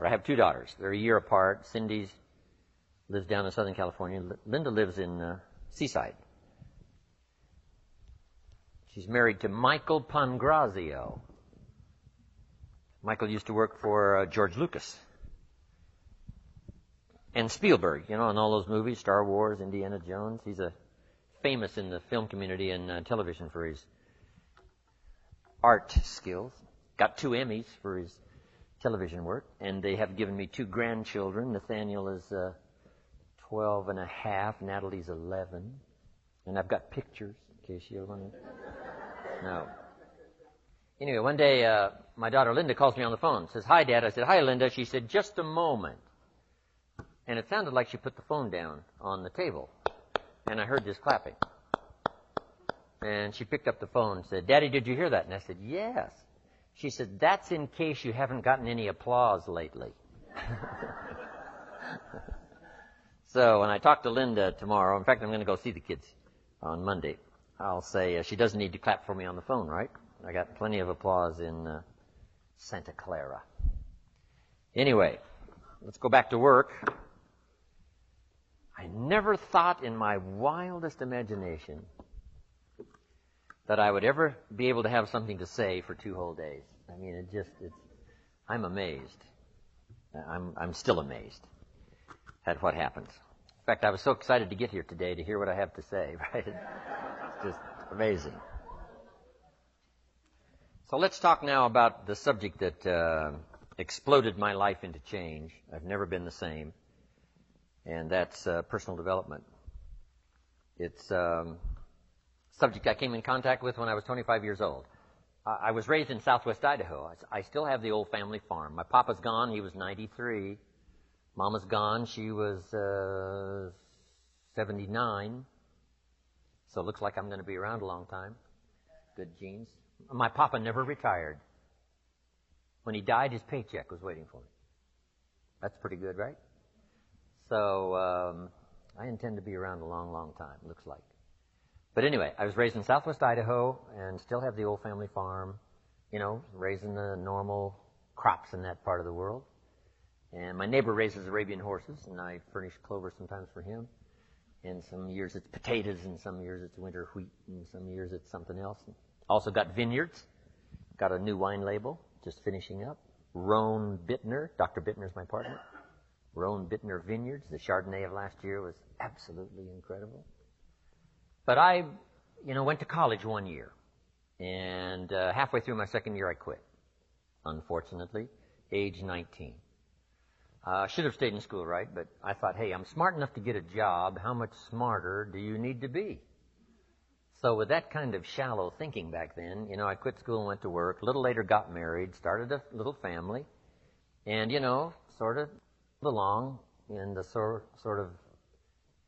I have two daughters. They're a year apart. Cindy lives down in Southern California. Linda lives in Seaside. She's married to Michael Pangrazio. Michael used to work for George Lucas and Spielberg, you know, in all those movies, Star Wars, Indiana Jones. He's famous in the film community and television for his art skills. Got 2 Emmys for his television work, and they have given me 2 grandchildren. Nathaniel is 12 and a half, Natalie's 11, and I've got pictures in case you want to know. Anyway, one day my daughter Linda calls me on the phone, says, "Hi, Dad." I said, "Hi, Linda." She said, "Just a moment." And it sounded like she put the phone down on the table, and I heard this clapping. And she picked up the phone and said, "Daddy, did you hear that?" And I said, "Yes." She said, "That's in case you haven't gotten any applause lately." So when I talk to Linda tomorrow, in fact, I'm going to go see the kids on Monday, I'll say she doesn't need to clap for me on the phone, right? I got plenty of applause in Santa Clara. Anyway, let's go back to work. I never thought in my wildest imagination that I would ever be able to have something to say for 2 whole days. I mean, I'm amazed. I'm still amazed at what happens. In fact, I was so excited to get here today to hear what I have to say, right? It's just amazing. So let's talk now about the subject that exploded my life into change. I've never been the same, and that's personal development. It's subject I came in contact with when I was 25 years old. I was raised in southwest Idaho. I still have the old family farm. My papa's gone. He was 93. Mama's gone. She was 79. So it looks like I'm going to be around a long time. Good genes. My papa never retired. When he died, his paycheck was waiting for him. That's pretty good, right? So I intend to be around a long, long time, looks like. But anyway, I was raised in southwest Idaho and still have the old family farm, you know, raising the normal crops in that part of the world. And my neighbor raises Arabian horses, and I furnish clover sometimes for him. And some years it's potatoes, and some years it's winter wheat, and some years it's something else. Also got vineyards, got a new wine label, just finishing up. Rohn Bittner, Dr. Bittner is my partner. Rohn Bittner Vineyards. The Chardonnay of last year was absolutely incredible. But I, went to college 1 year, and halfway through my second year I quit, unfortunately, age 19. Should have stayed in school, right? But I thought, hey, I'm smart enough to get a job. How much smarter do you need to be? So with that kind of shallow thinking back then, I quit school and went to work. A little later got married, started a little family, and, sort of belong in the sort of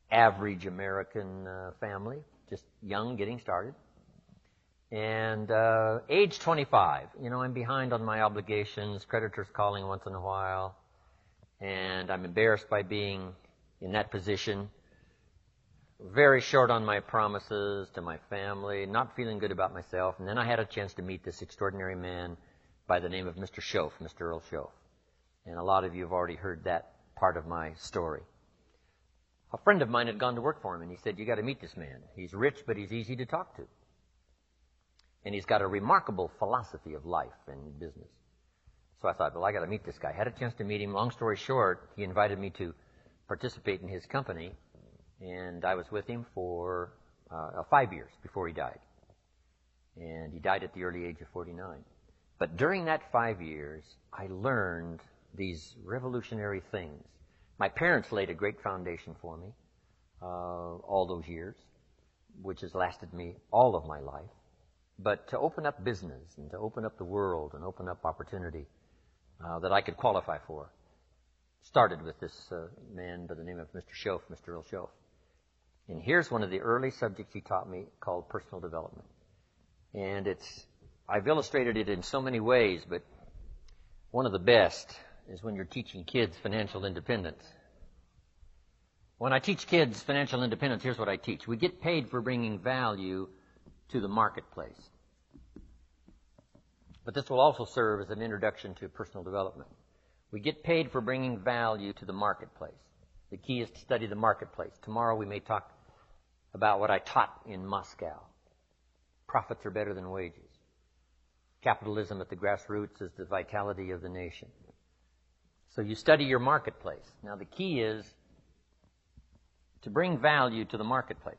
average American family, just young, getting started. And age 25, I'm behind on my obligations, creditors calling once in a while, and I'm embarrassed by being in that position. Very short on my promises to my family, not feeling good about myself. And then I had a chance to meet this extraordinary man by the name of Mr. Schoaf, Mr. Earl Schoaf. And a lot of you have already heard that part of my story. A friend of mine had gone to work for him, and he said, "You got to meet this man. He's rich, but he's easy to talk to. And he's got a remarkable philosophy of life and business." So I thought, well, I got to meet this guy. Had a chance to meet him. Long story short, he invited me to participate in his company, and I was with him for 5 years before he died. And he died at the early age of 49. But during that 5 years, I learned these revolutionary things. My parents laid a great foundation for me all those years, which has lasted me all of my life. But to open up business and to open up the world and open up opportunity that I could qualify for started with this man by the name of Mr. Schoaf, Mr. Earl Schoaf. And here's one of the early subjects he taught me called personal development. And I've illustrated it in so many ways, but one of the best is when you're teaching kids financial independence. When I teach kids financial independence, here's what I teach. We get paid for bringing value to the marketplace. But this will also serve as an introduction to personal development. We get paid for bringing value to the marketplace. The key is to study the marketplace. Tomorrow we may talk about what I taught in Moscow. Profits are better than wages. Capitalism at the grassroots is the vitality of the nation. So you study your marketplace. Now the key is to bring value to the marketplace.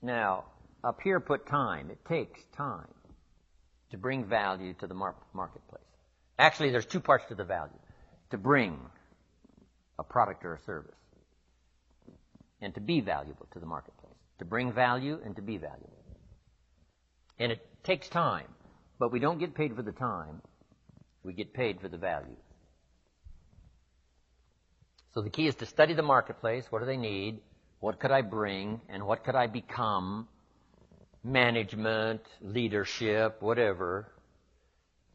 Now, up here put time. It takes time to bring value to the marketplace. Actually, there's two parts to the value. To bring a product or a service and to be valuable to the marketplace. To bring value and to be valuable. And it takes time, but we don't get paid for the time. We get paid for the value. So the key is to study the marketplace. What do they need? What could I bring? And what could I become? Management, leadership, whatever.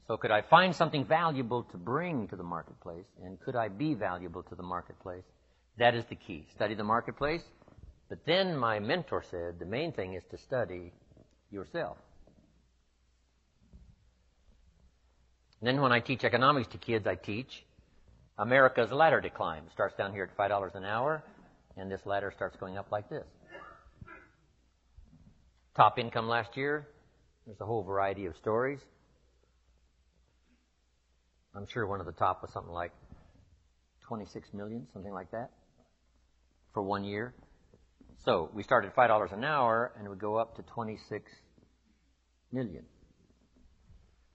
So could I find something valuable to bring to the marketplace? And could I be valuable to the marketplace? That is the key. Study the marketplace. But then my mentor said the main thing is to study yourself. And then when I teach economics to kids, I teach America's ladder decline. It starts down here at $5 an hour, and this ladder starts going up like this. Top income last year, there's a whole variety of stories. I'm sure one of the top was something like 26 million, something like that, for 1 year. So we started at $5 an hour, and it would go up to 26 million.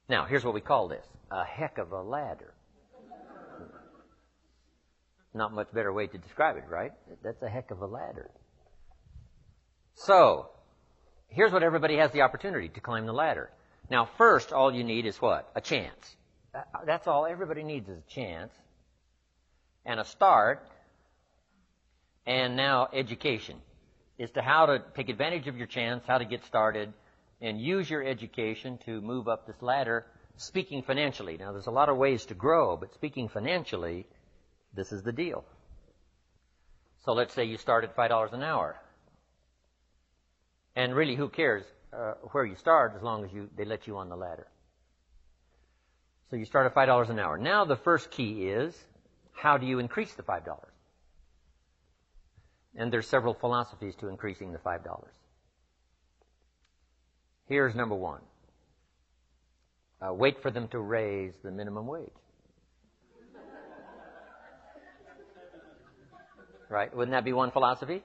Now, here's what we call this. A heck of a ladder. Not much better way to describe it, right? That's a heck of a ladder. So, here's what everybody has the opportunity to climb the ladder. Now, first, all you need is what? A chance. That's all everybody needs is a chance and a start, and now education as to how to take advantage of your chance, how to get started, and use your education to move up this ladder, speaking financially. Now, there's a lot of ways to grow, but speaking financially, this is the deal. So let's say you start at $5 an hour. And really, who cares where you start as long as they let you on the ladder. So you start at $5 an hour. Now the first key is, how do you increase the $5? And there's several philosophies to increasing the $5. Here's number one. Wait for them to raise the minimum wage. Right? Wouldn't that be one philosophy?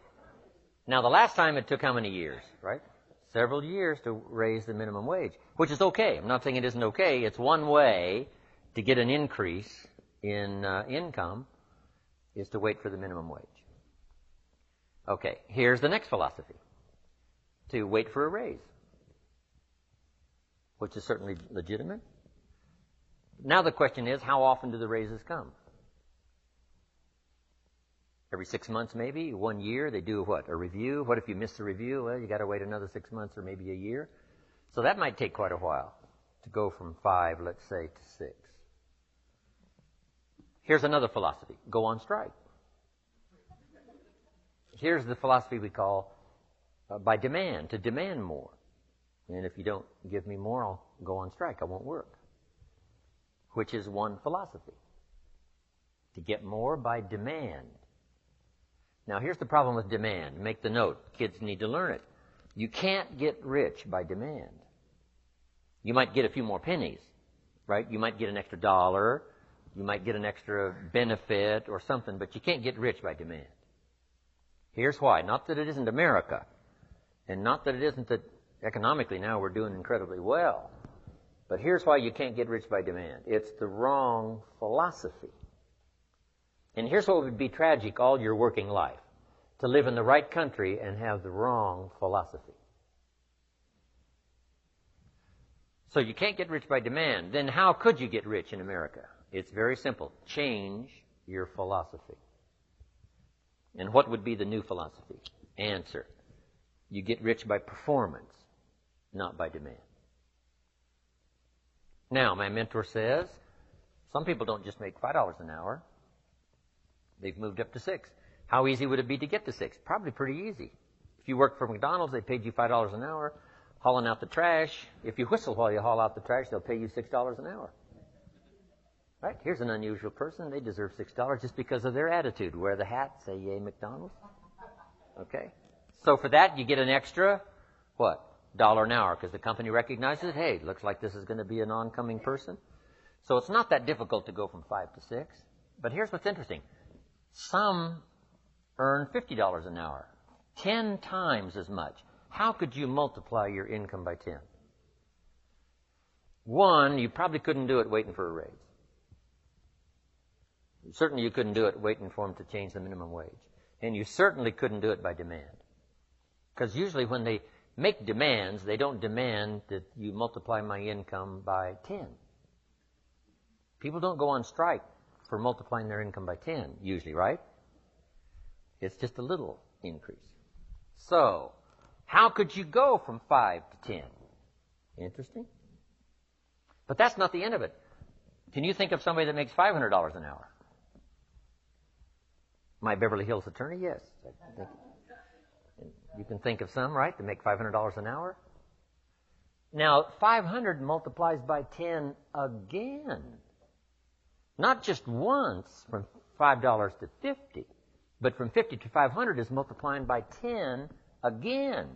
Now, the last time it took how many years, right? Several years to raise the minimum wage, which is okay. I'm not saying it isn't okay. It's one way to get an increase in income is to wait for the minimum wage. Okay, here's the next philosophy. To wait for a raise, which is certainly legitimate. Now the question is, how often do the raises come? Every 6 months maybe, 1 year, they do what? A review. What if you miss the review? Well, you got to wait another 6 months or maybe a year. So that might take quite a while to go from 5, let's say, to 6. Here's another philosophy. Go on strike. Here's the philosophy we call by demand, to demand more. And if you don't give me more, I'll go on strike. I won't work. Which is one philosophy. To get more by demand. Now, here's the problem with demand. Make the note. Kids need to learn it. You can't get rich by demand. You might get a few more pennies, right? You might get an extra $1. You might get an extra benefit or something, but you can't get rich by demand. Here's why. Not that it isn't America, and not that it isn't that economically now we're doing incredibly well, but here's why you can't get rich by demand. It's the wrong philosophy. And here's what would be tragic all your working life. To live in the right country and have the wrong philosophy. So you can't get rich by demand. Then how could you get rich in America? It's very simple. Change your philosophy. And what would be the new philosophy? Answer. You get rich by performance, not by demand. Now, my mentor says, some people don't just make $5 an hour. They've moved up to 6. How easy would it be to get to 6? Probably pretty easy. If you worked for McDonald's, they paid you $5 an hour, hauling out the trash. If you whistle while you haul out the trash, they'll pay you $6 an hour. Right? Here's an unusual person. They deserve $6 just because of their attitude. Wear the hat, say yay McDonald's. Okay? So for that, you get an extra, what? $1 an hour, because the company recognizes, hey, looks like this is going to be an oncoming person. So it's not that difficult to go from 5 to 6. But here's what's interesting. Some earn $50 an hour, 10 times as much. How could you multiply your income by 10? One, you probably couldn't do it waiting for a raise. Certainly you couldn't do it waiting for them to change the minimum wage. And you certainly couldn't do it by demand. Because usually when they make demands, they don't demand that you multiply my income by 10. People don't go on strike for multiplying their income by 10, usually, right? It's just a little increase. So, how could you go from 5 to 10? Interesting. But that's not the end of it. Can you think of somebody that makes $500 an hour? My Beverly Hills attorney, yes. You can think of some, right, that make $500 an hour? Now, 500 multiplies by 10 again. Not just once from $5 to 50, but from 50 to 500 is multiplying by 10 again.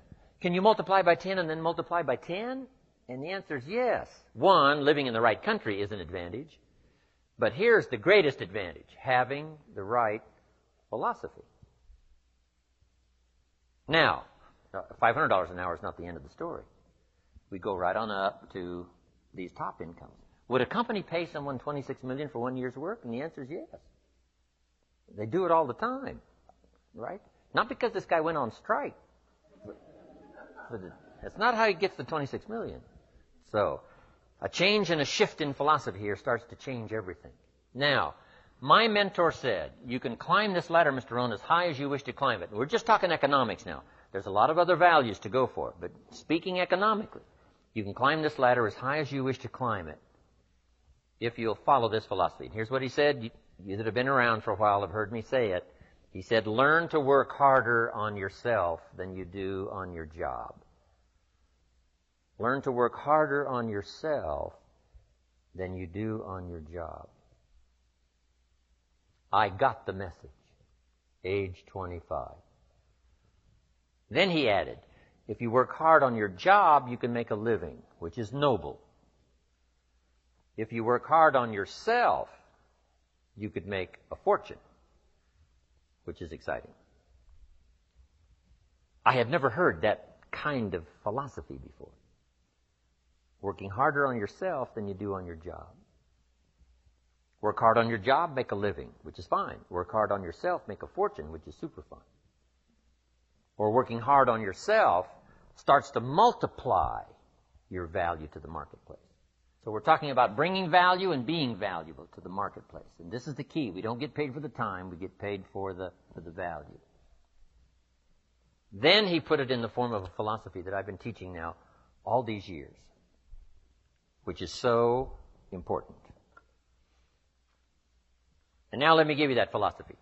Can you multiply by 10 and then multiply by 10? And the answer is yes. One, living in the right country is an advantage. But here's the greatest advantage, having the right philosophy. Now, $500 an hour is not the end of the story. We go right on up to these top incomes. Would a company pay someone $26 million for 1 year's work? And the answer is yes. They do it all the time, right? Not because this guy went on strike. But that's not how he gets the $26 million. So, a change and a shift in philosophy here starts to change everything. Now, my mentor said, you can climb this ladder, Mr. Rohn, as high as you wish to climb it. We're just talking economics now. There's a lot of other values to go for. But speaking economically, you can climb this ladder as high as you wish to climb it if you'll follow this philosophy. And here's what he said. You that have been around for a while have heard me say it. He said, learn to work harder on yourself than you do on your job. Learn to work harder on yourself than you do on your job. I got the message, age 25. Then he added, if you work hard on your job, you can make a living, which is noble. If you work hard on yourself, you could make a fortune, which is exciting. I had never heard that kind of philosophy before. Working harder on yourself than you do on your job. Work hard on your job, make a living, which is fine. Work hard on yourself, make a fortune, which is super fun. Or working hard on yourself starts to multiply your value to the marketplace. So we're talking about bringing value and being valuable to the marketplace. And this is the key. We don't get paid for the time. We get paid for the value. Then he put it in the form of a philosophy that I've been teaching now all these years, which is so important. And now let me give you that philosophy.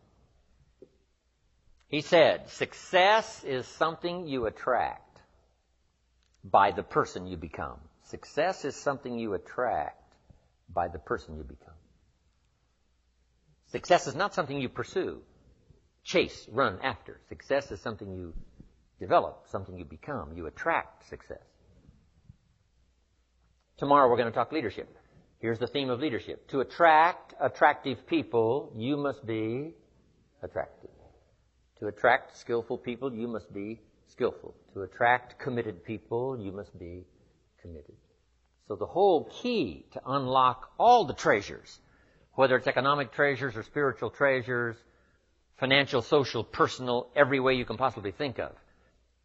He said, success is something you attract by the person you become. Success is something you attract by the person you become. Success is not something you pursue, chase, run after. Success is something you develop, something you become. You attract success. Tomorrow we're going to talk leadership. Here's the theme of leadership. To attract attractive people, you must be attractive. To attract skillful people, you must be skillful. To attract committed people, you must be committed. So the whole key to unlock all the treasures, whether it's economic treasures or spiritual treasures, financial, social, personal, every way you can possibly think of,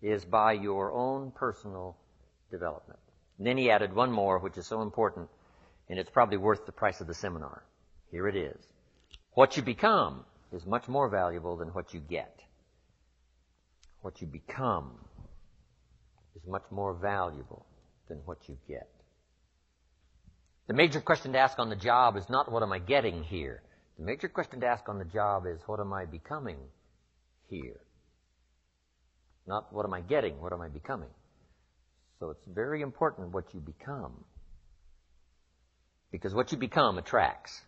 is by your own personal development. And then he added one more, which is so important, and it's probably worth the price of the seminar. Here it is. What you become is much more valuable than what you get. What you become is much more valuable than what you get. The major question to ask on the job is not what am I getting here. The major question to ask on the job is what am I becoming here? Not what am I getting, what am I becoming? So it's very important what you become. Because what you become attracts.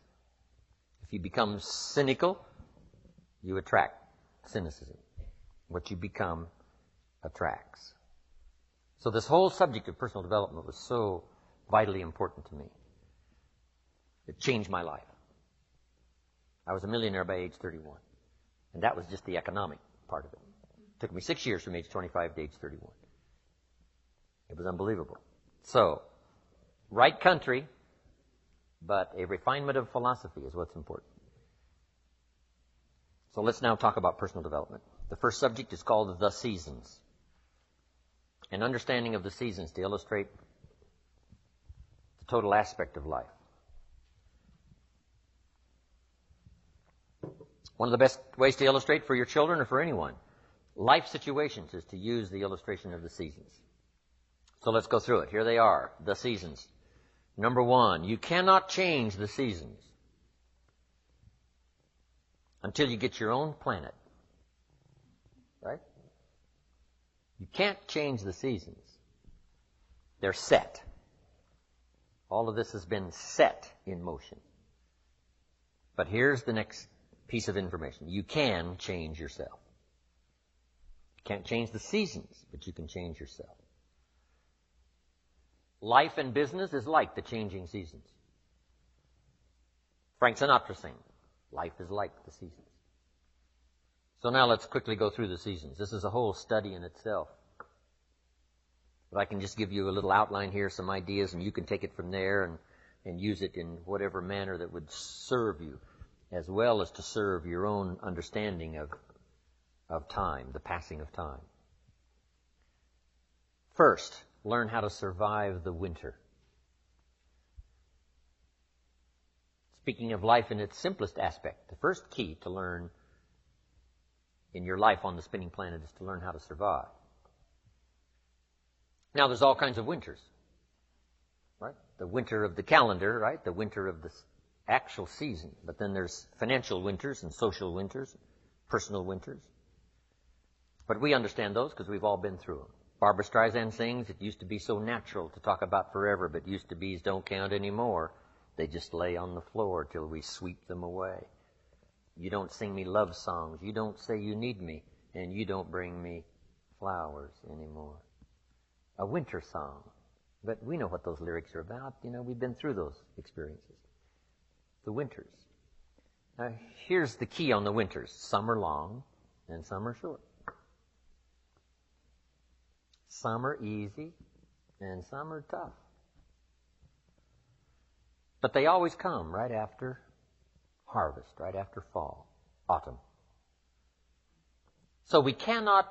you become cynical, you attract cynicism. What you become attracts. So this whole subject of personal development was so vitally important to me. It changed my life. I was a millionaire by age 31. And that was just the economic part of it. It took me 6 years from age 25 to age 31. It was unbelievable. So, right country, but a refinement of philosophy is what's important. So let's now talk about personal development. The first subject is called the seasons. An understanding of the seasons to illustrate the total aspect of life. One of the best ways to illustrate for your children or for anyone life situations is to use the illustration of the seasons. So let's go through it. Here they are, the seasons. Number one, you cannot change the seasons until you get your own planet. Right? You can't change the seasons. They're set. All of this has been set in motion. But here's the next piece of information. You can change yourself. You can't change the seasons, but you can change yourself. Life and business is like the changing seasons. Frank Sinatra sang, life is like the seasons. So now let's quickly go through the seasons. This is a whole study in itself. But I can just give you a little outline here, some ideas, and you can take it from there and use it in whatever manner that would serve you, as well as to serve your own understanding of time, the passing of time. First, learn how to survive the winter. Speaking of life in its simplest aspect, the first key to learn in your life on the spinning planet is to learn how to survive. Now, there's all kinds of winters, right? The winter of the calendar, right? The winter of the actual season. But then there's financial winters and social winters, personal winters. But we understand those because we've all been through them. Barbra Streisand sings, it used to be so natural to talk about forever, but used to be's don't count anymore. They just lay on the floor till we sweep them away. You don't sing me love songs. You don't say you need me. And you don't bring me flowers anymore. A winter song. But we know what those lyrics are about. You know, we've been through those experiences. The winters. Now, here's the key on the winters. Some are long and some are short. Some are easy and some are tough. But they always come right after harvest, right after fall, autumn. So we cannot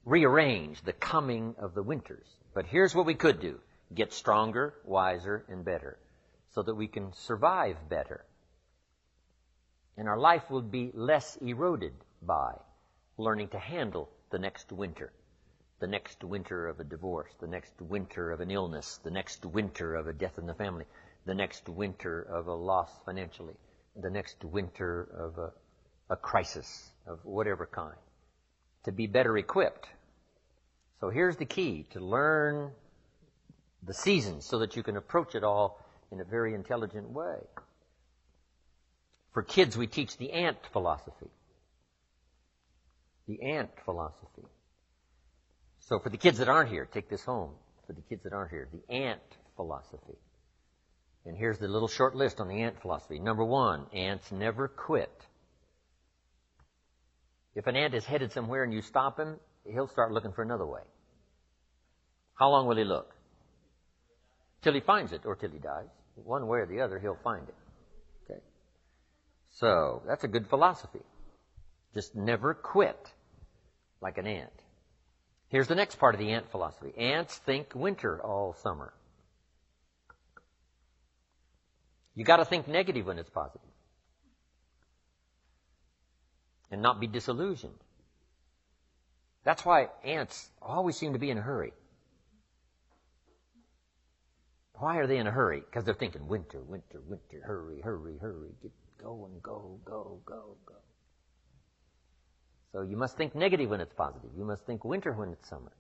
rearrange the coming of the winters. But here's what we could do. Get stronger, wiser, and better so that we can survive better. And our life will be less eroded by learning to handle the next winter. The next winter of a divorce, the next winter of an illness, the next winter of a death in the family, the next winter of a loss financially, the next winter of a crisis of whatever kind. To be better equipped. So here's the key, to learn the seasons so that you can approach it all in a very intelligent way. For kids, we teach the ant philosophy. The ant philosophy. So for the kids that aren't here, take this home. For the kids that aren't here, the ant philosophy. And here's the little short list on the ant philosophy. Number one, ants never quit. If an ant is headed somewhere and you stop him, he'll start looking for another way. How long will he look? Till he finds it or till he dies. One way or the other, he'll find it. Okay. So that's a good philosophy. Just never quit like an ant. Here's the next part of the ant philosophy. Ants think winter all summer. You got to think negative when it's positive. And not be disillusioned. That's why ants always seem to be in a hurry. Why are they in a hurry? Because they're thinking winter, winter, winter, hurry, hurry, hurry, get going, go, go, go, go. So you must think negative when it's positive. You must think winter when it's summer.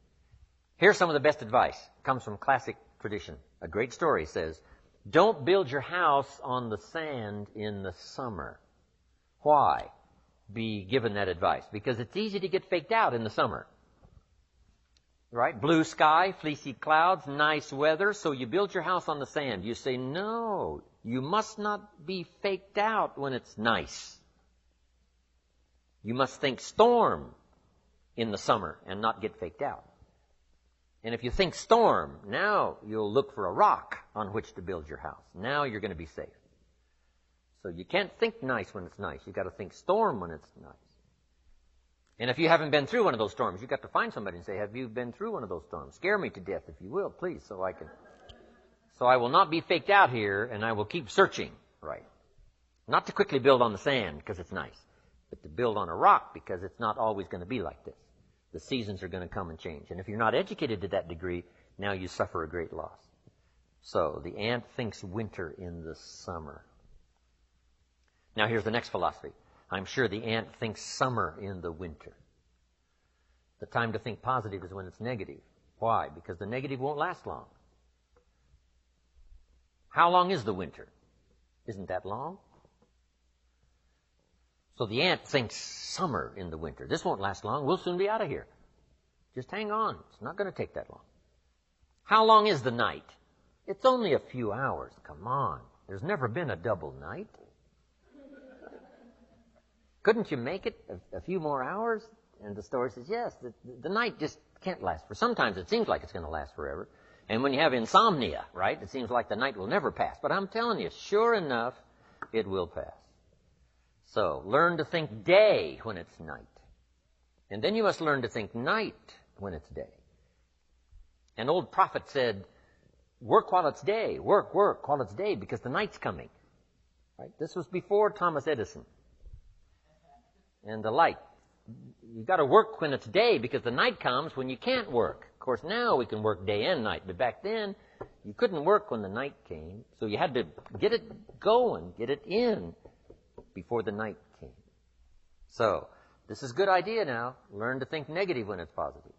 Here's some of the best advice. It comes from classic tradition. A great story says, Don't build your house on the sand in the summer. Why be given that advice? Because it's easy to get faked out in the summer. Right? Blue sky, fleecy clouds, nice weather, so you build your house on the sand. You say, no, you must not be faked out when it's nice. You must think storm in the summer and not get faked out. And if you think storm, now you'll look for a rock on which to build your house. Now you're going to be safe. So you can't think nice when it's nice. You've got to think storm when it's nice. And if you haven't been through one of those storms, you've got to find somebody and say, have you been through one of those storms? Scare me to death, if you will, please, so I will not be faked out here, and I will keep searching, right? Not to quickly build on the sand because it's nice, but to build on a rock because it's not always going to be like this. The seasons are going to come and change. And if you're not educated to that degree, now you suffer a great loss. So the ant thinks winter in the summer. Now here's the next philosophy. I'm sure the ant thinks summer in the winter. The time to think positive is when it's negative. Why? Because the negative won't last long. How long is the winter? Isn't that long? So the ant thinks summer in the winter. This won't last long. We'll soon be out of here. Just hang on. It's not going to take that long. How long is the night? It's only a few hours. Come on. There's never been a double night. Couldn't you make it a few more hours? And the story says, yes, the night just can't last. For sometimes it seems like it's going to last forever. And when you have insomnia, right, it seems like the night will never pass. But I'm telling you, sure enough, it will pass. So learn to think day when it's night. And then you must learn to think night when it's day. An old prophet said, work while it's day. Work while it's day because the night's coming. Right? This was before Thomas Edison. And the light. You've got to work when it's day because the night comes when you can't work. Of course, now we can work day and night. But back then, you couldn't work when the night came. So you had to get it going, get it in before the night came. So, this is a good idea now. Learn to think negative when it's positive.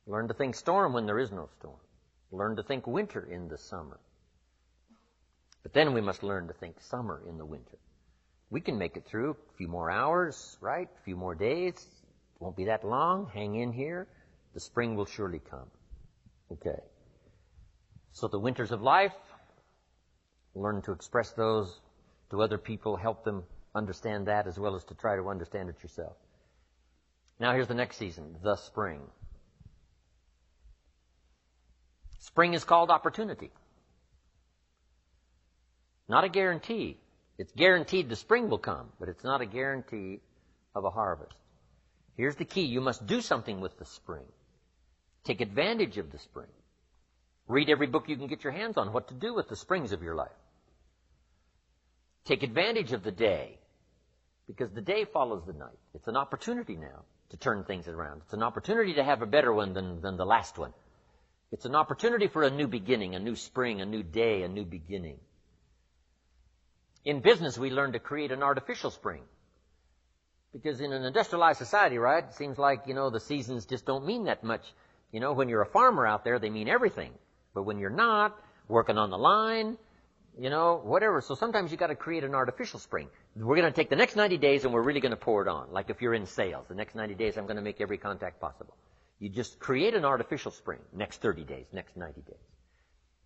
Learn to think storm when there is no storm. Learn to think winter in the summer. But then we must learn to think summer in the winter. We can make it through a few more hours, right? A few more days. It won't be that long. Hang in here. The spring will surely come. Okay. So the winters of life, learn to express those to other people, help them understand that as well as to try to understand it yourself. Now here's the next season, the spring. Spring is called opportunity. Not a guarantee. It's guaranteed the spring will come, but it's not a guarantee of a harvest. Here's the key. You must do something with the spring. Take advantage of the spring. Read every book you can get your hands on what to do with the springs of your life. Take advantage of the day, because the day follows the night. It's an opportunity now to turn things around. It's an opportunity to have a better one than the last one. It's an opportunity for a new beginning, a new spring, a new day, a new beginning. In business, we learn to create an artificial spring. Because in an industrialized society, right, it seems like, the seasons just don't mean that much. When you're a farmer out there, they mean everything. But when you're not, working on the line, whatever. So sometimes you got to create an artificial spring. We're going to take the next 90 days and we're really going to pour it on. Like if you're in sales, the next 90 days I'm going to make every contact possible. You just create an artificial spring. Next 30 days, next 90 days.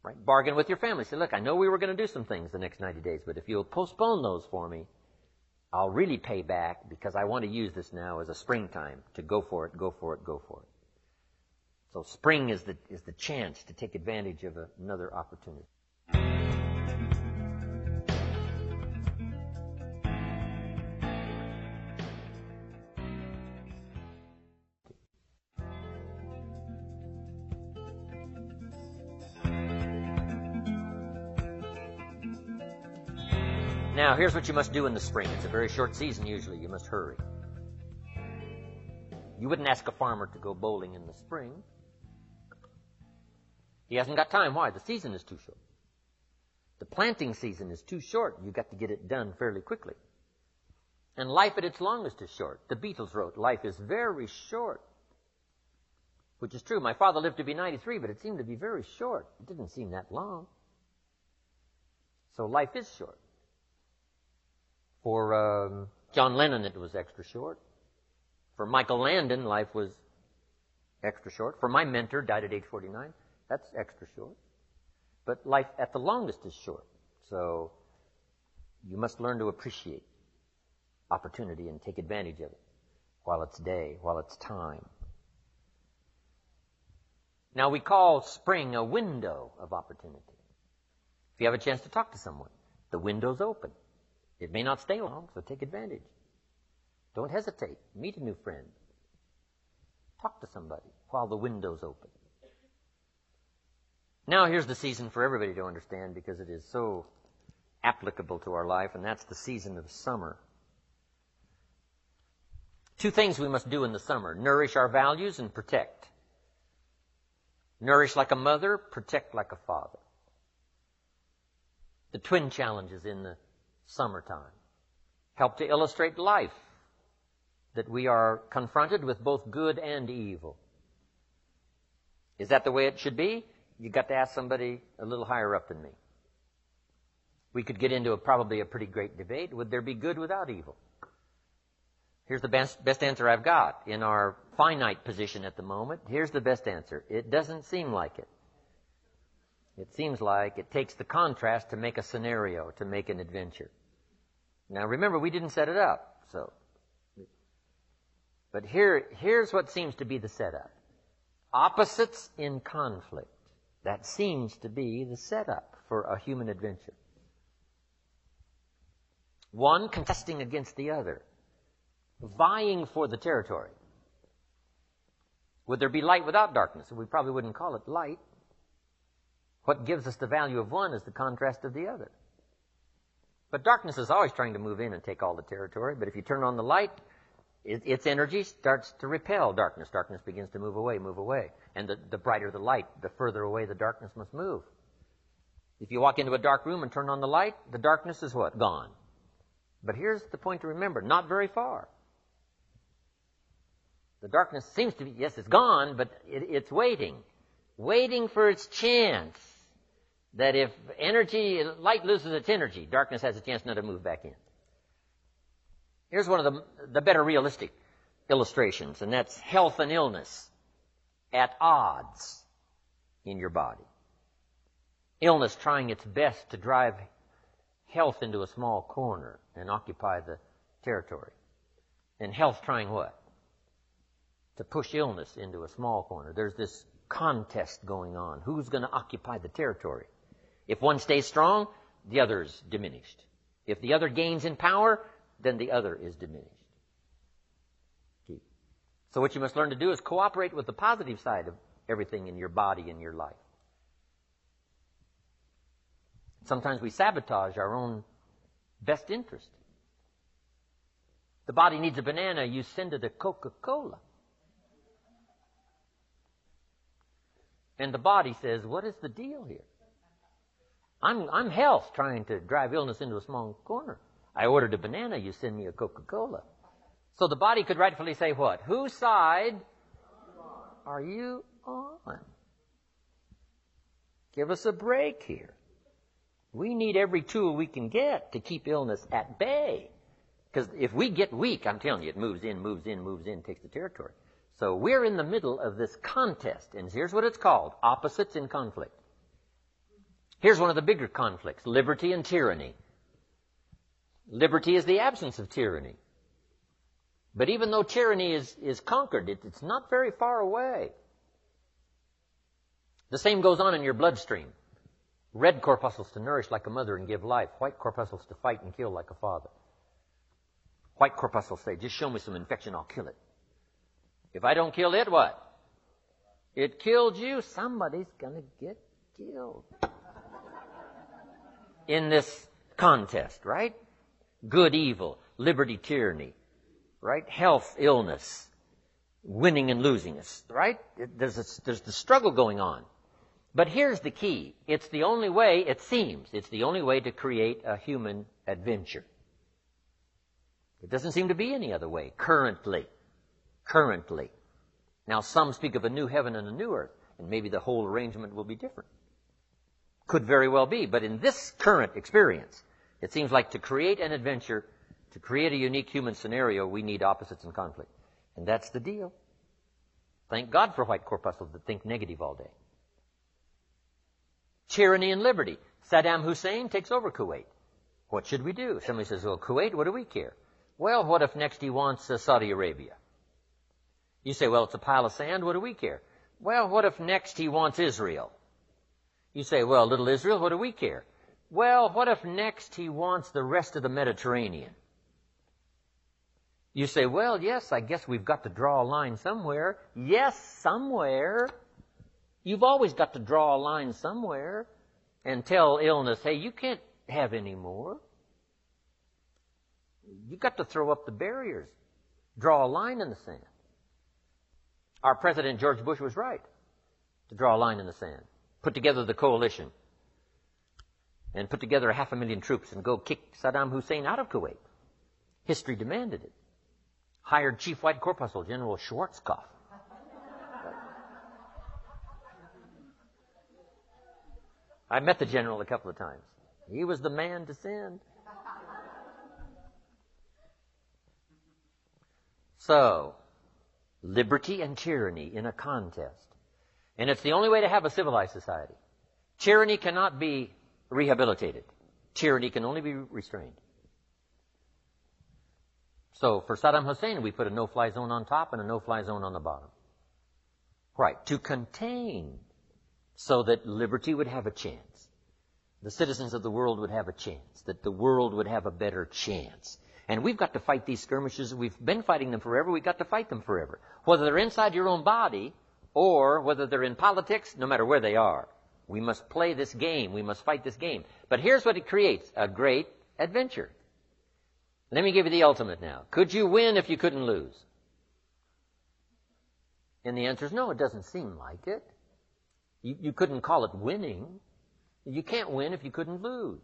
Right? Bargain with your family. Say, look, I know we were going to do some things the next 90 days, but if you'll postpone those for me, I'll really pay back because I want to use this now as a springtime to go for it, go for it, go for it. So spring is the chance to take advantage of another opportunity. Now, here's what you must do in the spring. It's a very short season usually. You must hurry. You wouldn't ask a farmer to go bowling in the spring. He hasn't got time. Why? The season is too short. The planting season is too short. You've got to get it done fairly quickly. And life at its longest is short. The Beatles wrote, life is very short. Which is true. My father lived to be 93, but it seemed to be very short. It didn't seem that long. So life is short. For John Lennon, it was extra short. For Michael Landon, life was extra short. For my mentor, died at age 49, that's extra short. But life at the longest is short. So you must learn to appreciate opportunity and take advantage of it while it's day, while it's time. Now, we call spring a window of opportunity. If you have a chance to talk to someone, the window's open. It may not stay long, so take advantage. Don't hesitate. Meet a new friend. Talk to somebody while the window's open. Now, here's the season for everybody to understand because it is so applicable to our life, and that's the season of summer. Two things we must do in the summer: nourish our values and protect. Nourish like a mother, protect like a father. The twin challenges in the summertime help to illustrate life, that we are confronted with both good and evil. Is that the way it should be? You've got to ask somebody a little higher up than me. We could get into probably a pretty great debate. Would there be good without evil? Here's the best answer I've got. In our finite position at the moment, here's the best answer. It doesn't seem like it. It seems like it takes the contrast to make a scenario, to make an adventure. Now remember, we didn't set it up, so. But here's what seems to be the setup. Opposites in conflict. That seems to be the setup for a human adventure. One contesting against the other, vying for the territory. Would there be light without darkness? We probably wouldn't call it light. What gives us the value of one is the contrast of the other. But darkness is always trying to move in and take all the territory. But if you turn on the light, its energy starts to repel darkness. Darkness begins to move away, move away. And the brighter the light, the further away the darkness must move. If you walk into a dark room and turn on the light, the darkness is what? Gone. But here's the point to remember. Not very far. The darkness seems to be, yes, it's gone, but it's waiting. Waiting for its chance. That if light loses its energy, darkness has a chance not to move back in. Here's one of the better realistic illustrations, and that's health and illness at odds in your body. Illness trying its best to drive health into a small corner and occupy the territory. And health trying what? To push illness into a small corner. There's this contest going on. Who's going to occupy the territory? If one stays strong, the other is diminished. If the other gains in power, then the other is diminished. Okay. So what you must learn to do is cooperate with the positive side of everything in your body and your life. Sometimes we sabotage our own best interest. The body needs a banana, you send it a Coca-Cola. And the body says, what is the deal here? I'm health trying to drive illness into a small corner. I ordered a banana, you send me a Coca-Cola. So the body could rightfully say what? Whose side are you on? Give us a break here. We need every tool we can get to keep illness at bay. Because if we get weak, I'm telling you, it moves in, takes the territory. So we're in the middle of this contest, and here's what it's called, opposites in conflict. Here's one of the bigger conflicts, liberty and tyranny. Liberty is the absence of tyranny. But even though tyranny is conquered, it's not very far away. The same goes on in your bloodstream. Red corpuscles to nourish like a mother and give life. White corpuscles to fight and kill like a father. White corpuscles say, just show me some infection, I'll kill it. If I don't kill it, what? It killed you, somebody's going to get killed. In this contest, right? Good, evil, liberty, tyranny, right? Health, illness, winning and losing us, right? There's the struggle going on. But here's the key. It's the only way, it seems, it's the only way to create a human adventure. It doesn't seem to be any other way, currently. Now, some speak of a new heaven and a new earth, and maybe the whole arrangement will be different. Could very well be, but in this current experience, it seems like to create an adventure, to create a unique human scenario, we need opposites and conflict. And that's the deal. Thank God for white corpuscles that think negative all day. Tyranny and liberty. Saddam Hussein takes over Kuwait. What should we do? Somebody says, well, Kuwait, what do we care? Well, what if next he wants Saudi Arabia? You say, well, it's a pile of sand, what do we care? Well, what if next he wants Israel? You say, well, little Israel, what do we care? Well, what if next he wants the rest of the Mediterranean? You say, well, yes, I guess we've got to draw a line somewhere. Yes, somewhere. You've always got to draw a line somewhere and tell illness, hey, you can't have any more. You've got to throw up the barriers, draw a line in the sand. Our President George Bush was right to draw a line in the sand, put together the coalition, and put together 500,000 troops and go kick Saddam Hussein out of Kuwait. History demanded it. Hired Chief White Corpuscle General Schwarzkopf. I met the general a couple of times. He was the man to send. So, liberty and tyranny in a contest. And it's the only way to have a civilized society. Tyranny cannot be rehabilitated. Tyranny can only be restrained. So, for Saddam Hussein, we put a no-fly zone on top and a no-fly zone on the bottom. Right, to contain, so that liberty would have a chance. The citizens of the world would have a chance. That the world would have a better chance. And we've got to fight these skirmishes. We've been fighting them forever. We've got to fight them forever. Whether they're inside your own body or whether they're in politics, no matter where they are. We must play this game. We must fight this game. But here's what it creates. A great adventure. Let me give you the ultimate now. Could you win if you couldn't lose? And the answer is no, it doesn't seem like it. You couldn't call it winning. You can't win if you couldn't lose.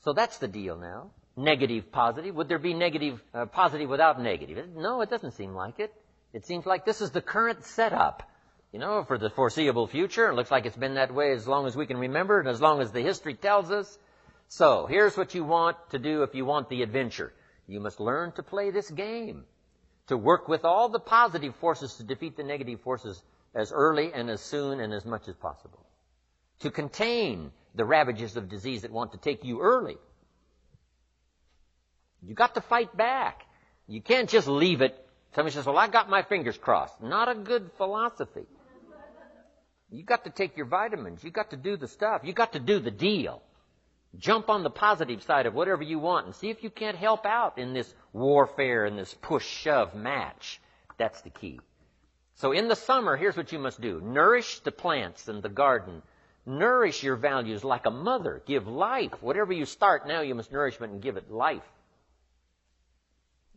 So that's the deal now. Negative, positive. Would there be negative, positive without negative? No, it doesn't seem like it. It seems like this is the current setup, for the foreseeable future. It looks like it's been that way as long as we can remember and as long as the history tells us. So, here's what you want to do if you want the adventure. You must learn to play this game, to work with all the positive forces to defeat the negative forces as early and as soon and as much as possible. To contain the ravages of disease that want to take you early. You got to fight back. You can't just leave it. Somebody says, well, I got my fingers crossed. Not a good philosophy. You got to take your vitamins. You got to do the stuff. You got to do the deal. Jump on the positive side of whatever you want and see if you can't help out in this warfare and this push-shove match. That's the key. So in the summer, here's what you must do. Nourish the plants and the garden. Nourish your values like a mother. Give life. Whatever you start now, you must nourishment and give it life.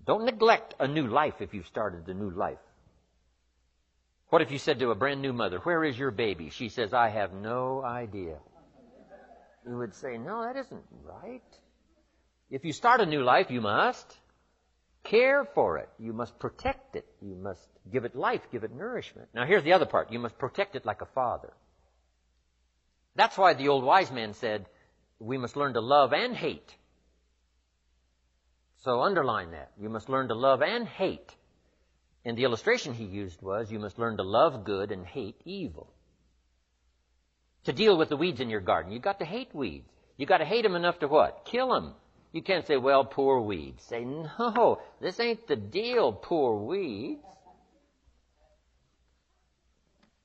Don't neglect a new life if you've started a new life. What if you said to a brand new mother, where is your baby? She says, I have no idea. You would say, no, that isn't right. If you start a new life, you must care for it. You must protect it. You must give it life, give it nourishment. Now here's the other part. You must protect it like a father. That's why the old wise man said, we must learn to love and hate. So underline that. You must learn to love and hate. And the illustration he used was, you must learn to love good and hate evil. To deal with the weeds in your garden, you've got to hate weeds. You've got to hate them enough to what? Kill them. You can't say, well, poor weeds. Say, no, this ain't the deal, poor weeds.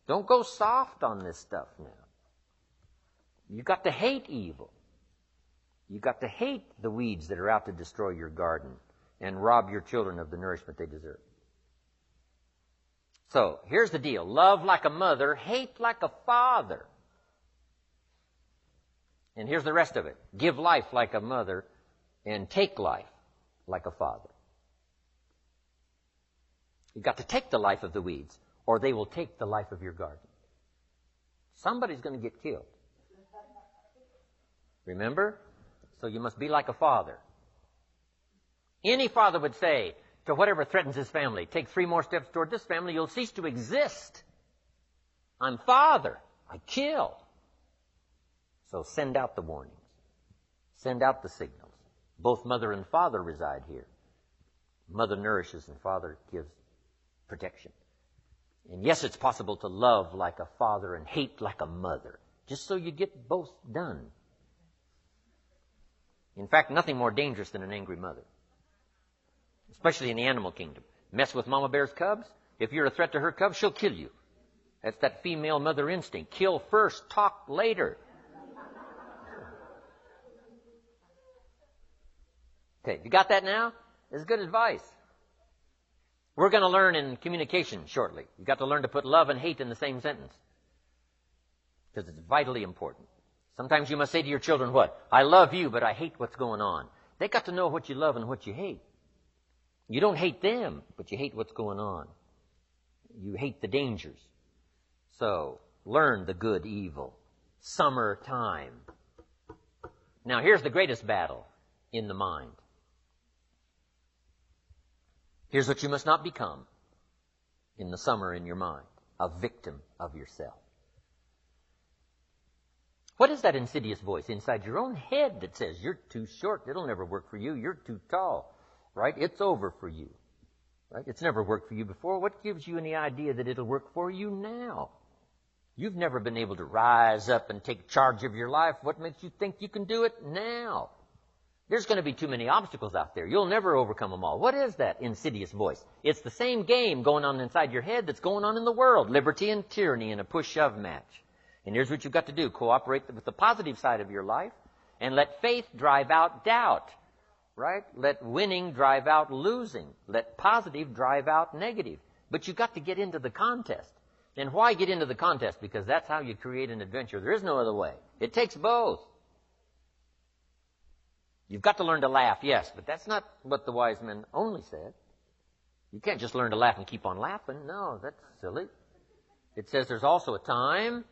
Don't go soft on this stuff now. You've got to hate evil. You've got to hate the weeds that are out to destroy your garden and rob your children of the nourishment they deserve. So, here's the deal. Love like a mother, hate like a father. And here's the rest of it. Give life like a mother and take life like a father. You've got to take the life of the weeds or they will take the life of your garden. Somebody's going to get killed. Remember? So you must be like a father. Any father would say to whatever threatens his family, take 3 more steps toward this family, you'll cease to exist. I'm father. I kill. So send out the warnings. Send out the signals. Both mother and father reside here. Mother nourishes and father gives protection. And yes, it's possible to love like a father and hate like a mother, just so you get both done. In fact, nothing more dangerous than an angry mother, especially in the animal kingdom. Mess with Mama Bear's cubs, if you're a threat to her cubs, she'll kill you. That's that female mother instinct. Kill first, talk later. Okay, you got that now? This is good advice. We're going to learn in communication shortly. You've got to learn to put love and hate in the same sentence, because it's vitally important. Sometimes you must say to your children, what? I love you, but I hate what's going on. They got to know what you love and what you hate. You don't hate them, but you hate what's going on. You hate the dangers. So, learn the good evil. Summertime. Now, here's the greatest battle in the mind. Here's what you must not become in the summer in your mind. A victim of yourself. What is that insidious voice inside your own head that says, you're too short, it'll never work for you, you're too tall, right? It's over for you, right? It's never worked for you before. What gives you any idea that it'll work for you now? You've never been able to rise up and take charge of your life. What makes you think you can do it now? There's going to be too many obstacles out there. You'll never overcome them all. What is that insidious voice? It's the same game going on inside your head that's going on in the world. Liberty and tyranny in a push-shove match. And here's what you've got to do. Cooperate with the positive side of your life and let faith drive out doubt, right? Let winning drive out losing. Let positive drive out negative. But you've got to get into the contest. And why get into the contest? Because that's how you create an adventure. There is no other way. It takes both. You've got to learn to laugh, yes, but that's not what the wise men only said. You can't just learn to laugh and keep on laughing. No, that's silly. It says there's also a time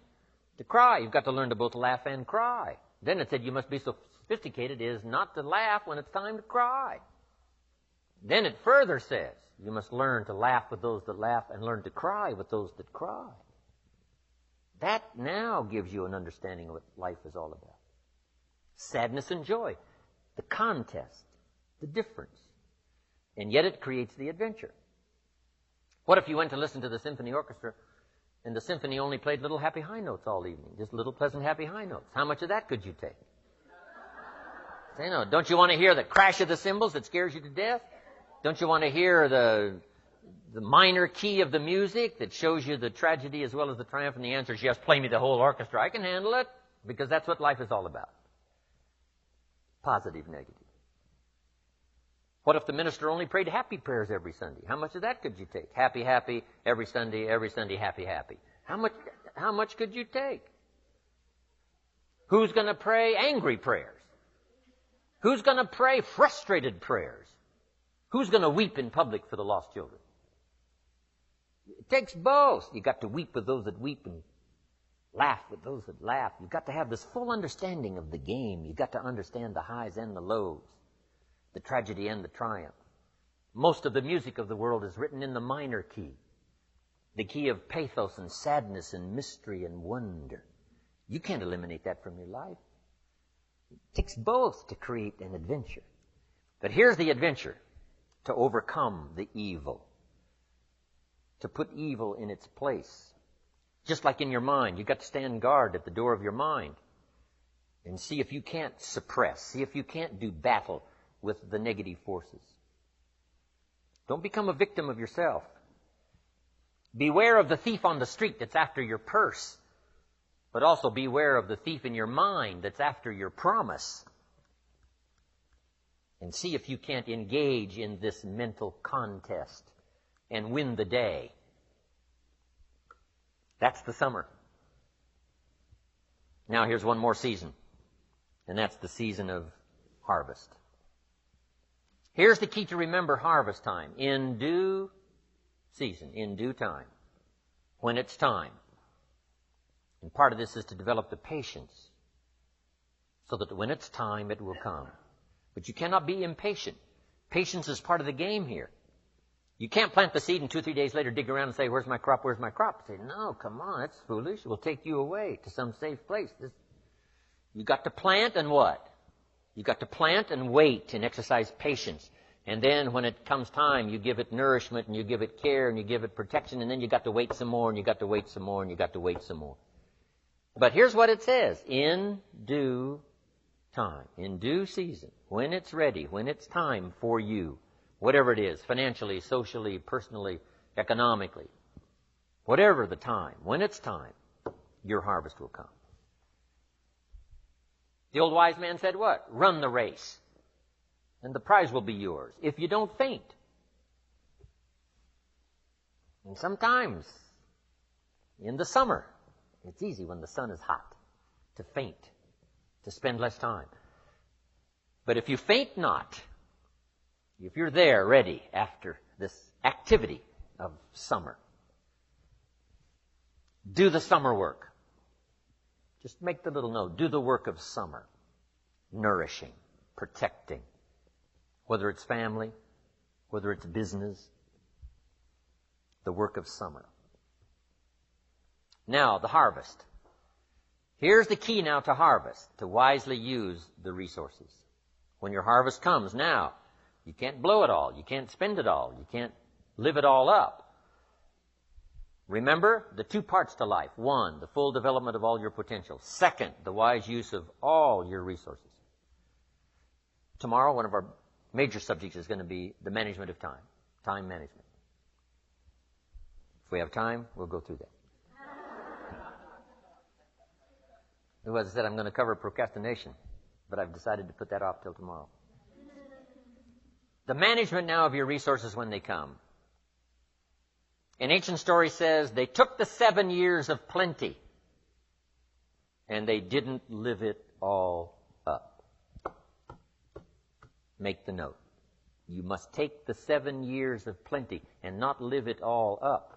to cry. You've got to learn to both laugh and cry. Then it said you must be so sophisticated as not to laugh when it's time to cry. Then it further says you must learn to laugh with those that laugh and learn to cry with those that cry. That now gives you an understanding of what life is all about. Sadness and joy. The contest, the difference. And yet it creates the adventure. What if you went to listen to the symphony orchestra and the symphony only played little happy high notes all evening? Just little pleasant happy high notes. How much of that could you take? Say no. Don't you want to hear the crash of the cymbals that scares you to death? Don't you want to hear the minor key of the music that shows you the tragedy as well as the triumph? And the answer is yes, play me the whole orchestra. I can handle it, because that's what life is all about. Positive, negative. What if the minister only prayed happy prayers every Sunday? How much of that could you take? Happy, happy, every Sunday, happy, happy. How much could you take? Who's going to pray angry prayers? Who's going to pray frustrated prayers? Who's going to weep in public for the lost children? It takes both. You've got to weep with those that weep and laugh with those that laugh. You've got to have this full understanding of the game. You've got to understand the highs and the lows, the tragedy and the triumph. Most of the music of the world is written in the minor key, the key of pathos and sadness and mystery and wonder. You can't eliminate that from your life. It takes both to create an adventure. But here's the adventure: to overcome the evil, to put evil in its place. Just like in your mind, you've got to stand guard at the door of your mind and see if you can't suppress, see if you can't do battle with the negative forces. Don't become a victim of yourself. Beware of the thief on the street that's after your purse, but also beware of the thief in your mind that's after your promise. And see if you can't engage in this mental contest and win the day. That's the summer. Now here's one more season, and that's the season of harvest. Here's the key to remember harvest time. In due season, in due time, when it's time. And part of this is to develop the patience so that when it's time, it will come. But you cannot be impatient. Patience is part of the game here. You can't plant the seed and 2 or 3 days later dig around and say, where's my crop, where's my crop? Say, no, come on, that's foolish. We'll take you away to some safe place. You got to plant and what? You got to plant and wait and exercise patience. And then when it comes time, you give it nourishment and you give it care and you give it protection, and then you got to wait some more and you got to wait some more and you got to wait some more. But here's what it says. In due time, in due season, when it's ready, when it's time for you, whatever it is, financially, socially, personally, economically, whatever the time, when it's time, your harvest will come. The old wise man said what? Run the race, and the prize will be yours if you don't faint. And sometimes, in the summer, it's easy when the sun is hot to faint, to spend less time. But if you faint not, if you're there ready after this activity of summer, do the summer work. Just make the little note. Do the work of summer. Nourishing, protecting. Whether it's family, whether it's business. The work of summer. Now, the harvest. Here's the key now to harvest, to wisely use the resources. When your harvest comes now, you can't blow it all. You can't spend it all. You can't live it all up. Remember the two parts to life. One, the full development of all your potential. Second, the wise use of all your resources. Tomorrow, one of our major subjects is going to be the management of time. Time management. If we have time, we'll go through that. As I said, I'm going to cover procrastination, but I've decided to put that off till tomorrow. The management now of your resources when they come. An ancient story says they took the 7 years of plenty and they didn't live it all up. Make the note. You must take the 7 years of plenty and not live it all up.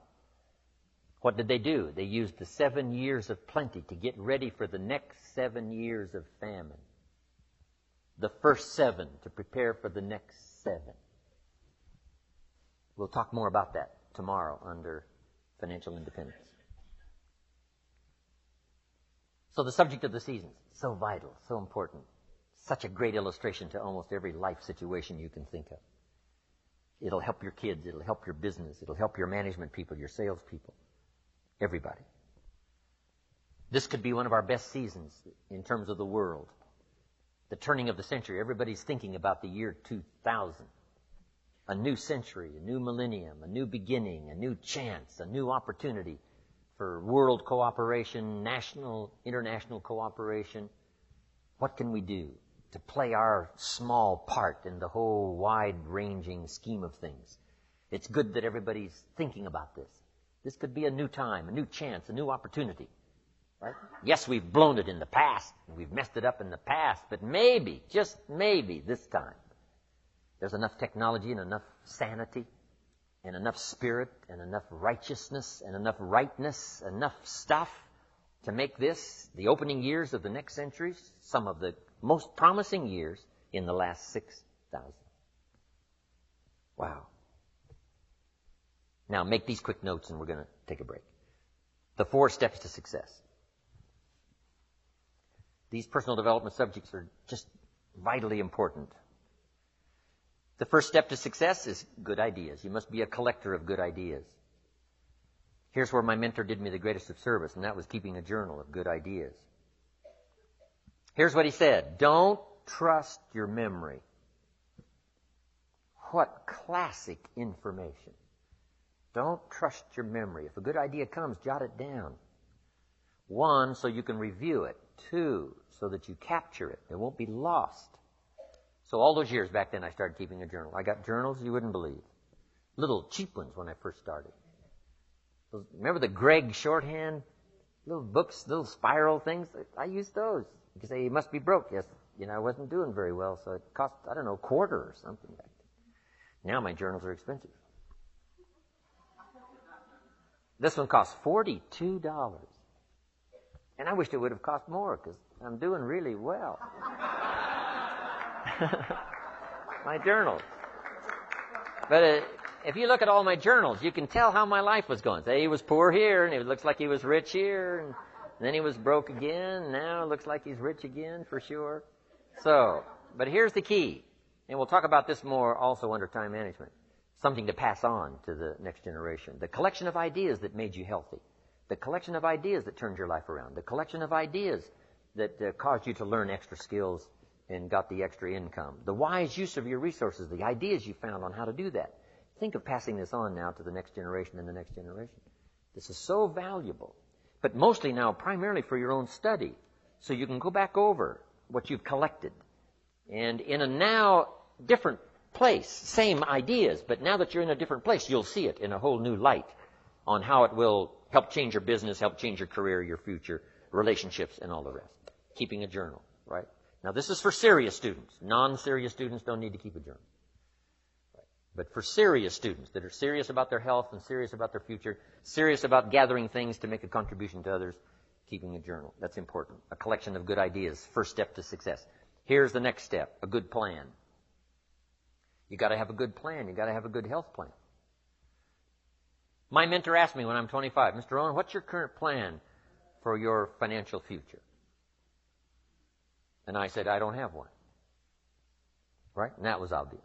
What did they do? They used the 7 years of plenty to get ready for the next 7 years of famine. The first 7 to prepare for the next 7. We'll talk more about that tomorrow under financial independence. So the subject of the seasons, so vital, so important. Such a great illustration to almost every life situation you can think of. It'll help your kids, it'll help your business, it'll help your management people, your sales people, everybody. This could be one of our best seasons in terms of the world. The turning of the century, everybody's thinking about the year 2000. A new century, a new millennium, a new beginning, a new chance, a new opportunity for world cooperation, national, international cooperation. What can we do to play our small part in the whole wide-ranging scheme of things? It's good that everybody's thinking about this. This could be a new time, a new chance, a new opportunity. Right? Yes, we've blown it in the past, and we've messed it up in the past, but maybe, just maybe this time, there's enough technology and enough sanity and enough spirit and enough righteousness and enough rightness, enough stuff to make this, the opening years of the next centuries, some of the most promising years in the last 6,000. Wow. Now, make these quick notes and we're going to take a break. The 4 steps to success. These personal development subjects are just vitally important. The first step to success is good ideas. You must be a collector of good ideas. Here's where my mentor did me the greatest of service, and that was keeping a journal of good ideas. Here's what he said. Don't trust your memory. What classic information. Don't trust your memory. If a good idea comes, jot it down. 1, so you can review it. 2, so that you capture it. It won't be lost. So all those years back then, I started keeping a journal. I got journals you wouldn't believe. Little cheap ones when I first started. Remember the Gregg shorthand? Little books, little spiral things? I used those. You can say, you must be broke. Yes, I wasn't doing very well, so it cost, $1 or something back then. Now my journals are expensive. This one costs $42. And I wished it would have cost more because I'm doing really well. My journals. But if you look at all my journals, you can tell how my life was going. Say he was poor here, and it looks like he was rich here, and Then he was broke again. Now it looks like he's rich again for sure. So, but here's the key. And we'll talk about this more also under time management. Something to pass on to the next generation. The collection of ideas that made you healthy. The collection of ideas that turned your life around. The collection of ideas that caused you to learn extra skills and got the extra income. The wise use of your resources, the ideas you found on how to do that. Think of passing this on now to the next generation and the next generation. This is so valuable. But mostly now, primarily for your own study. So you can go back over what you've collected. And in a now different place, same ideas, but now that you're in a different place, you'll see it in a whole new light on how it will help change your business, help change your career, your future, relationships, and all the rest. Keeping a journal, right? Now, this is for serious students. Non-serious students don't need to keep a journal. Right? But for serious students that are serious about their health and serious about their future, serious about gathering things to make a contribution to others, keeping a journal. That's important. A collection of good ideas, first step to success. Here's the next step, a good plan. You got to have a good plan. You got to have a good health plan. My mentor asked me when I'm 25, Mr. Rohn, what's your current plan for your financial future? And I said, I don't have one. Right? And that was obvious.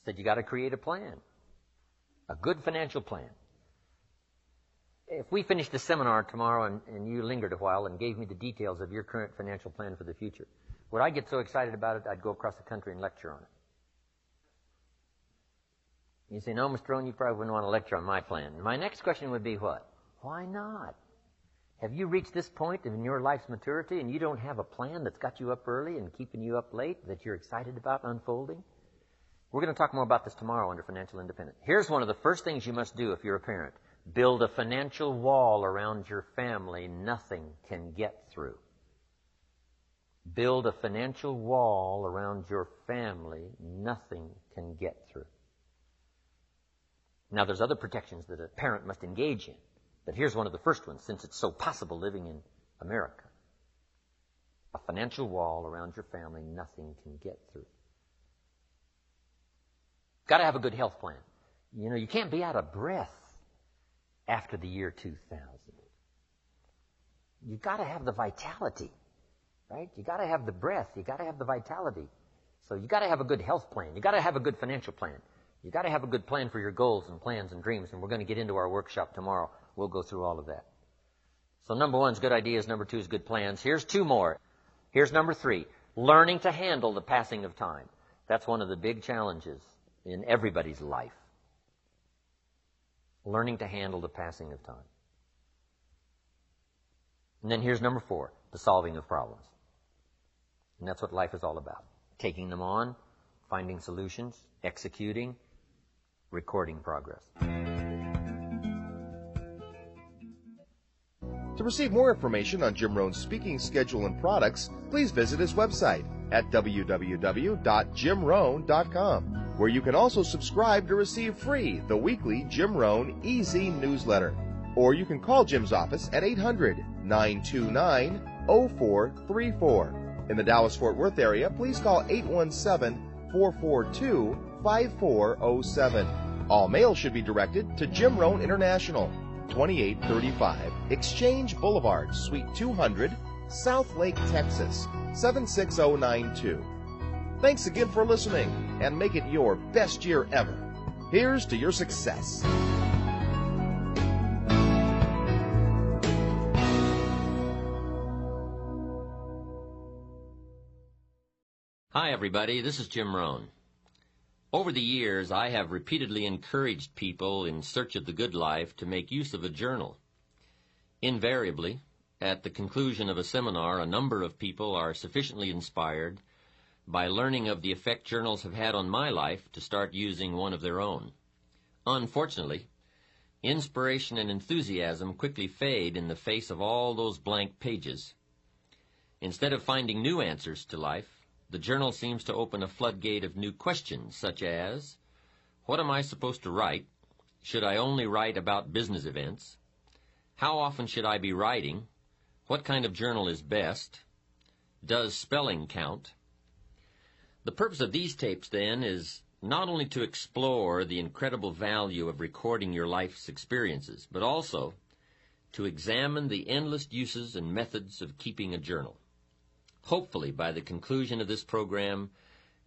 I said, you got to create a plan. A good financial plan. If we finished the seminar tomorrow and you lingered a while and gave me the details of your current financial plan for the future, would I get so excited about it I'd go across the country and lecture on it? You say, no, Mr. Rohn, you probably wouldn't want to lecture on my plan. My next question would be what? Why not? Have you reached this point in your life's maturity and you don't have a plan that's got you up early and keeping you up late that you're excited about unfolding? We're going to talk more about this tomorrow under Financial Independence. Here's one of the first things you must do if you're a parent. Build a financial wall around your family nothing can get through. Build a financial wall around your family nothing can get through. Now, there's other protections that a parent must engage in. But here's one of the first ones, since it's so possible living in America. A financial wall around your family nothing can get through. Got to have a good health plan. You know, you can't be out of breath after the year 2000. You've got to have the vitality, right? You got to have the breath. You got to have the vitality. So you got to have a good health plan. You got to have a good financial plan. You got to have a good plan for your goals and plans and dreams, and we're going to get into our workshop tomorrow. We'll go through all of that. So number 1 is good ideas. Number 2 is good plans. Here's 2 more. Here's number 3, learning to handle the passing of time. That's one of the big challenges in everybody's life. Learning to handle the passing of time. And then here's number 4, the solving of problems. And that's what life is all about. Taking them on, finding solutions, executing, recording progress. To receive more information on Jim Rohn's speaking schedule and products, please visit his website at www.jimrohn.com, where you can also subscribe to receive free the weekly Jim Rohn Easy newsletter. Or you can call Jim's office at 800-929-0434. In the Dallas-Fort Worth area, please call 817-442-5407. All mail should be directed to Jim Rohn International, 2835 Exchange Boulevard, Suite 200, South Lake, Texas, 76092. Thanks again for listening, and make it your best year ever. Here's to your success. Hi, everybody. This is Jim Rohn. Over the years, I have repeatedly encouraged people in search of the good life to make use of a journal. Invariably, at the conclusion of a seminar, a number of people are sufficiently inspired by learning of the effect journals have had on my life to start using one of their own. Unfortunately, inspiration and enthusiasm quickly fade in the face of all those blank pages. Instead of finding new answers to life, the journal seems to open a floodgate of new questions, such as, what am I supposed to write? Should I only write about business events? How often should I be writing? What kind of journal is best? Does spelling count? The purpose of these tapes, then, is not only to explore the incredible value of recording your life's experiences, but also to examine the endless uses and methods of keeping a journal. Hopefully, by the conclusion of this program,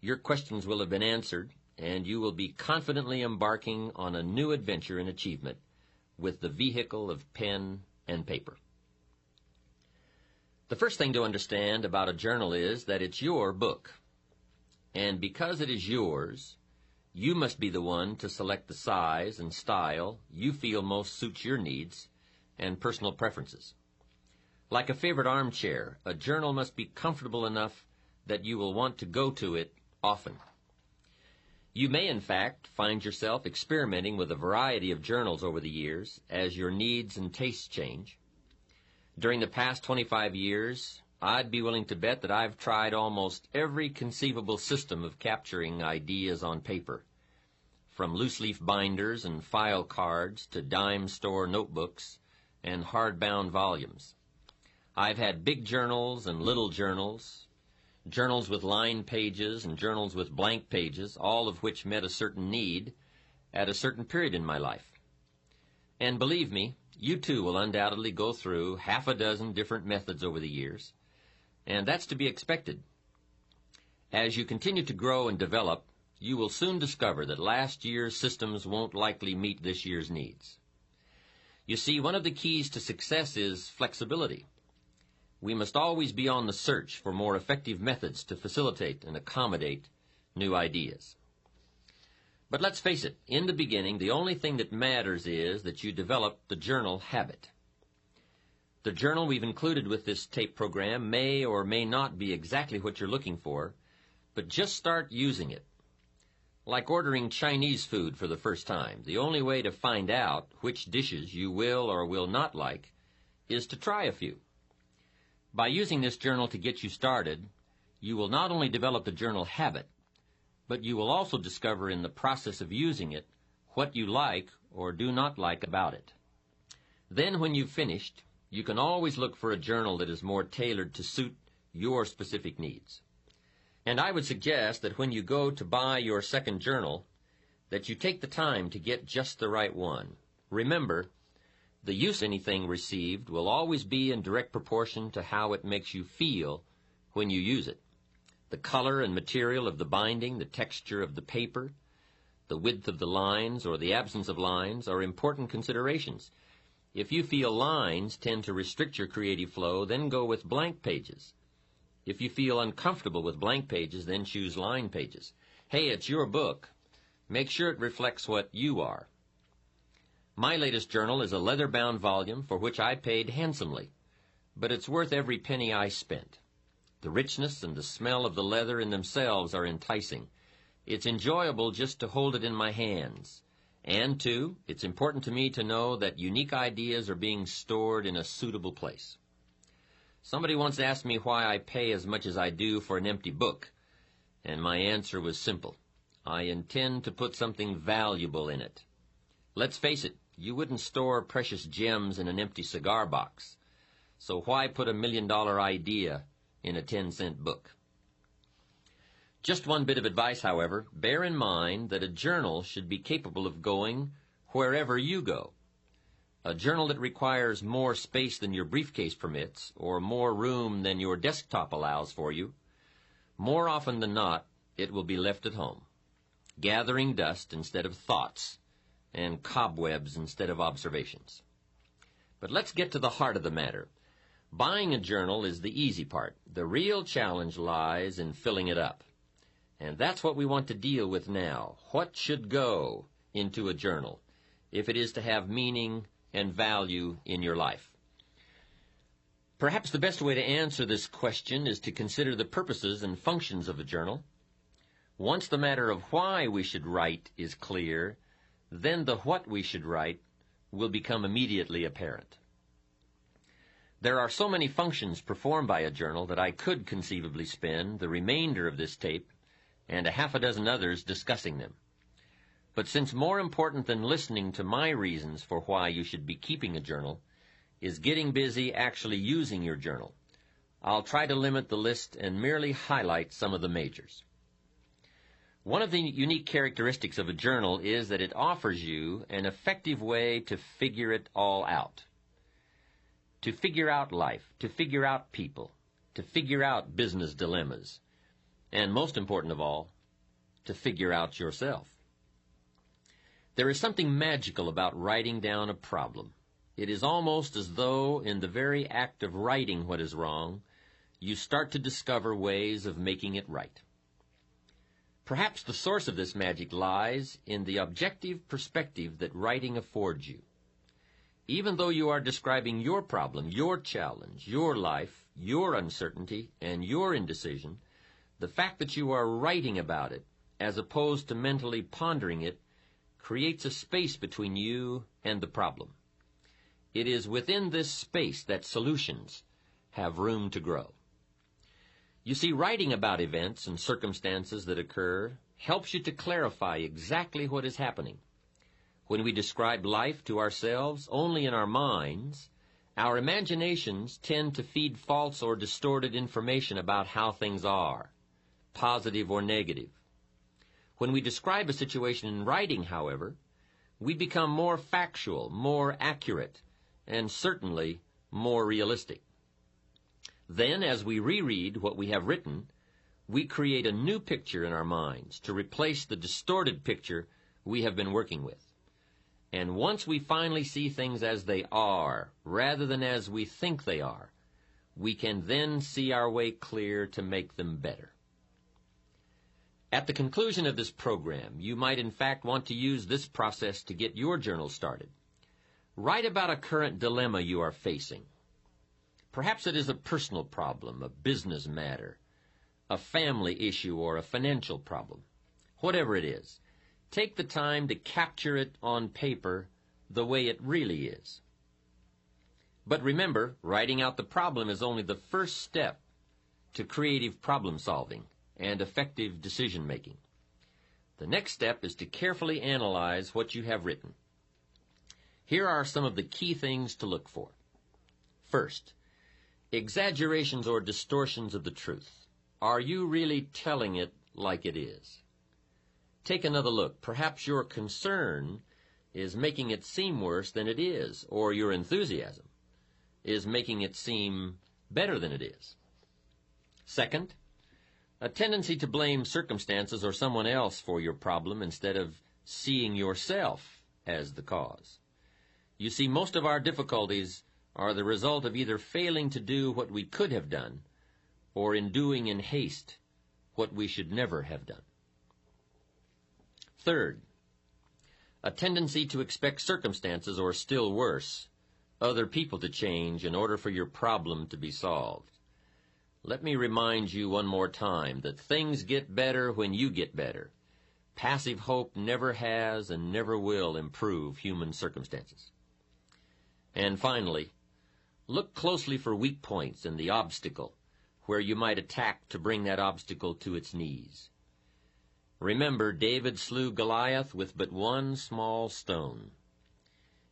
your questions will have been answered, and you will be confidently embarking on a new adventure in achievement with the vehicle of pen and paper. The first thing to understand about a journal is that it's your book. And because it is yours, you must be the one to select the size and style you feel most suits your needs and personal preferences. Like a favorite armchair, a journal must be comfortable enough that you will want to go to it often. You may, in fact, find yourself experimenting with a variety of journals over the years as your needs and tastes change. During the past 25 years, I'd be willing to bet that I've tried almost every conceivable system of capturing ideas on paper, from loose-leaf binders and file cards to dime store notebooks and hardbound volumes. I've had big journals and little journals, journals with lined pages and journals with blank pages, all of which met a certain need at a certain period in my life. And believe me, you too will undoubtedly go through half a dozen different methods over the years, and that's to be expected. As you continue to grow and develop, you will soon discover that last year's systems won't likely meet this year's needs. You see, one of the keys to success is flexibility. We must always be on the search for more effective methods to facilitate and accommodate new ideas. But let's face it, in the beginning, the only thing that matters is that you develop the journal habit. The journal we've included with this tape program may or may not be exactly what you're looking for, but just start using it. Like ordering Chinese food for the first time, the only way to find out which dishes you will or will not like is to try a few. By using this journal to get you started, you will not only develop the journal habit, but you will also discover in the process of using it what you like or do not like about it. Then when you've finished, you can always look for a journal that is more tailored to suit your specific needs. And I would suggest that when you go to buy your second journal, that you take the time to get just the right one. Remember, the use of anything received will always be in direct proportion to how it makes you feel when you use it. The color and material of the binding, the texture of the paper, the width of the lines or the absence of lines are important considerations. If you feel lines tend to restrict your creative flow, then go with blank pages. If you feel uncomfortable with blank pages, then choose line pages. Hey, it's your book. Make sure it reflects what you are. My latest journal is a leather-bound volume for which I paid handsomely, but it's worth every penny I spent. The richness and the smell of the leather in themselves are enticing. It's enjoyable just to hold it in my hands. And, too, it's important to me to know that unique ideas are being stored in a suitable place. Somebody once asked me why I pay as much as I do for an empty book, and my answer was simple. I intend to put something valuable in it. Let's face it, you wouldn't store precious gems in an empty cigar box, so why put $1 million idea in a 10-cent book? Just one bit of advice, however. Bear in mind that a journal should be capable of going wherever you go. A journal that requires more space than your briefcase permits or more room than your desktop allows for you, more often than not, it will be left at home, gathering dust instead of thoughts and cobwebs instead of observations. But let's get to the heart of the matter. Buying a journal is the easy part. The real challenge lies in filling it up. And that's what we want to deal with now. What should go into a journal if it is to have meaning and value in your life? Perhaps the best way to answer this question is to consider the purposes and functions of a journal. Once the matter of why we should write is clear, then the what we should write will become immediately apparent. There are so many functions performed by a journal that I could conceivably spend the remainder of this tape and a half a dozen others discussing them. But since more important than listening to my reasons for why you should be keeping a journal is getting busy actually using your journal, I'll try to limit the list and merely highlight some of the majors. One of the unique characteristics of a journal is that it offers you an effective way to figure it all out. to figure out life, to figure out people, to figure out business dilemmas, and most important of all, to figure out yourself. There is something magical about writing down a problem. It is almost as though, in the very act of writing what is wrong, you start to discover ways of making it right. Perhaps the source of this magic lies in the objective perspective that writing affords you. Even though you are describing your problem, your challenge, your life, your uncertainty, and your indecision, the fact that you are writing about it, as opposed to mentally pondering it, creates a space between you and the problem. It is within this space that solutions have room to grow. You see, writing about events and circumstances that occur helps you to clarify exactly what is happening. When we describe life to ourselves only in our minds, our imaginations tend to feed false or distorted information about how things are, positive or negative. When we describe a situation in writing, however, we become more factual, more accurate, and certainly more realistic. Then, as we reread what we have written, we create a new picture in our minds to replace the distorted picture we have been working with. And once we finally see things as they are, rather than as we think they are, we can then see our way clear to make them better. At the conclusion of this program, you might in fact want to use this process to get your journal started. Write about a current dilemma you are facing. Perhaps it is a personal problem, a business matter, a family issue, or a financial problem. Whatever it is, take the time to capture it on paper the way it really is. But remember, writing out the problem is only the first step to creative problem solving and effective decision making. The next step is to carefully analyze what you have written. Here are some of the key things to look for. First, exaggerations or distortions of the truth. Are you really telling it like it is? Take another look. Perhaps your concern is making it seem worse than it is, or your enthusiasm is making it seem better than it is. Second, a tendency to blame circumstances or someone else for your problem instead of seeing yourself as the cause. You see, most of our difficulties are the result of either failing to do what we could have done or in doing in haste what we should never have done. Third, a tendency to expect circumstances, or still worse, other people to change in order for your problem to be solved. Let me remind you one more time that things get better when you get better. Passive hope never has and never will improve human circumstances. And finally, look closely for weak points in the obstacle where you might attack to bring that obstacle to its knees. Remember, David slew Goliath with but one small stone.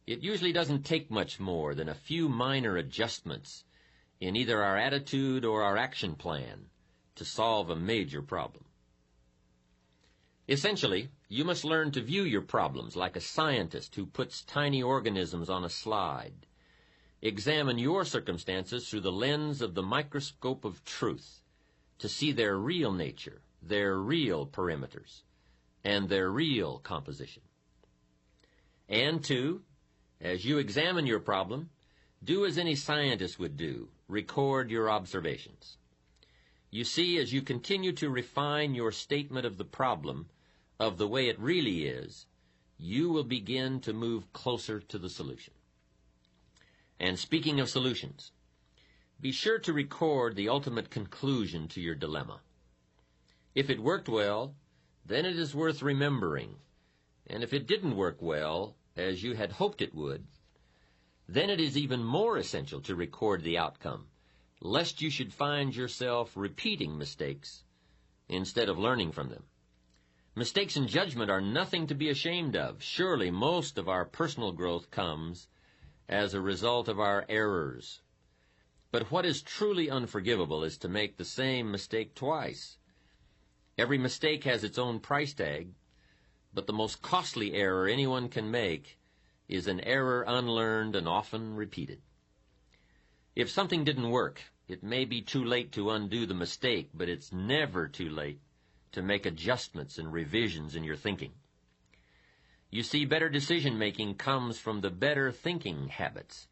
It usually doesn't take much more than a few minor adjustments in either our attitude or our action plan to solve a major problem. Essentially, you must learn to view your problems like a scientist who puts tiny organisms on a slide. Examine your circumstances through the lens of the microscope of truth to see their real nature, their real perimeters, and their real composition. And two, as you examine your problem, do as any scientist would do, record your observations. You see, as you continue to refine your statement of the problem, of the way it really is, you will begin to move closer to the solution. And speaking of solutions, be sure to record the ultimate conclusion to your dilemma. If it worked well, then it is worth remembering. And if it didn't work well, as you had hoped it would, then it is even more essential to record the outcome, lest you should find yourself repeating mistakes instead of learning from them. Mistakes in judgment are nothing to be ashamed of. Surely most of our personal growth comes as a result of our errors. But what is truly unforgivable is to make the same mistake twice. Every mistake has its own price tag, but the most costly error anyone can make is an error unlearned and often repeated. If something didn't work, it may be too late to undo the mistake, but it's never too late to make adjustments and revisions in your thinking. You see, better decision-making comes from the better thinking habits,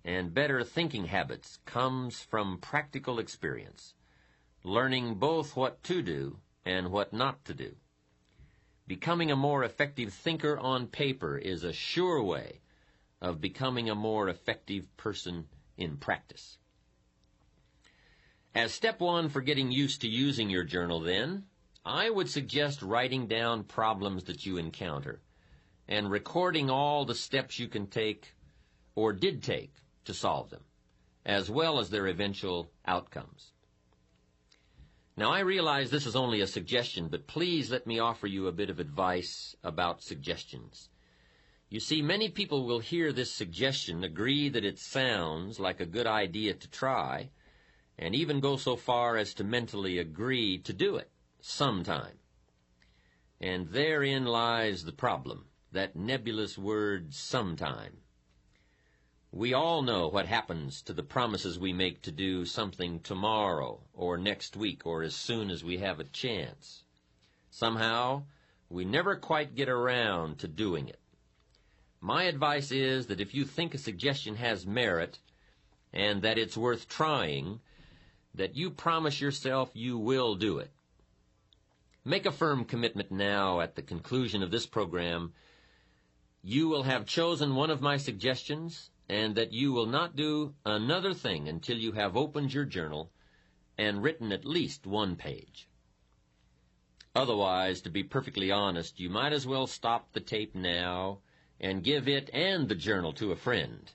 and better thinking habits comes from practical experience, learning both what to do and what not to do. Becoming a more effective thinker on paper is a sure way of becoming a more effective person in practice. As step one for getting used to using your journal, then, I would suggest writing down problems that you encounter and recording all the steps you can take or did take to solve them, as well as their eventual outcomes. Now, I realize this is only a suggestion, but please let me offer you a bit of advice about suggestions. You see, many people will hear this suggestion, agree that it sounds like a good idea to try, and even go so far as to mentally agree to do it sometime. And therein lies the problem, that nebulous word, sometime. We all know what happens to the promises we make to do something tomorrow or next week or as soon as we have a chance. Somehow, we never quite get around to doing it. My advice is that if you think a suggestion has merit and that it's worth trying, that you promise yourself you will do it. Make a firm commitment now at the conclusion of this program. You will have chosen one of my suggestions, and that you will not do another thing until you have opened your journal and written at least one page. Otherwise, to be perfectly honest, you might as well stop the tape now and give it and the journal to a friend.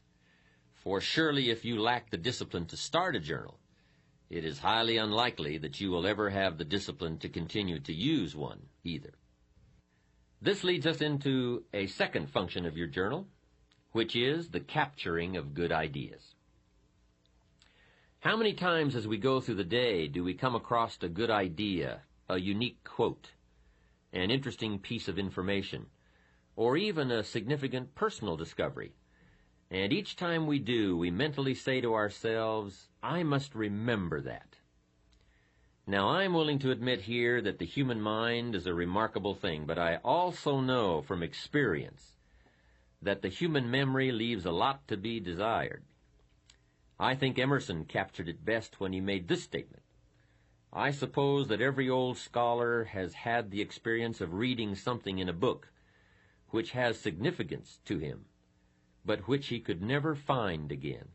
For surely if you lack the discipline to start a journal, it is highly unlikely that you will ever have the discipline to continue to use one either. This leads us into a second function of your journal, which is the capturing of good ideas. How many times as we go through the day do we come across a good idea, a unique quote, an interesting piece of information, or even a significant personal discovery? And each time we do, we mentally say to ourselves, I must remember that. Now, I'm willing to admit here that the human mind is a remarkable thing, but I also know from experience that the human memory leaves a lot to be desired. I think Emerson captured it best when he made this statement. I suppose that every old scholar has had the experience of reading something in a book which has significance to him, but which he could never find again.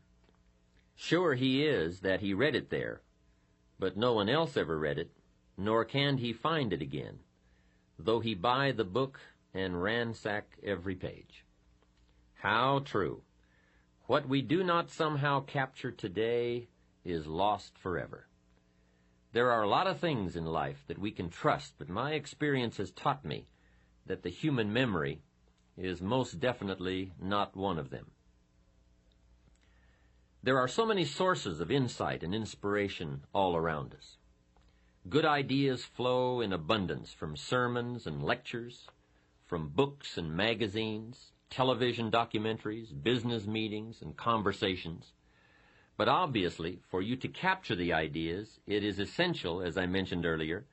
Sure he is that he read it there, but no one else ever read it, nor can he find it again, though he buy the book and ransack every page. How true. What we do not somehow capture today is lost forever. There are a lot of things in life that we can trust, but my experience has taught me that the human memory is most definitely not one of them. There are so many sources of insight and inspiration all around us. Good ideas flow in abundance from sermons and lectures, from books and magazines, television documentaries, business meetings, and conversations. But obviously, for you to capture the ideas, it is essential, as I mentioned earlier,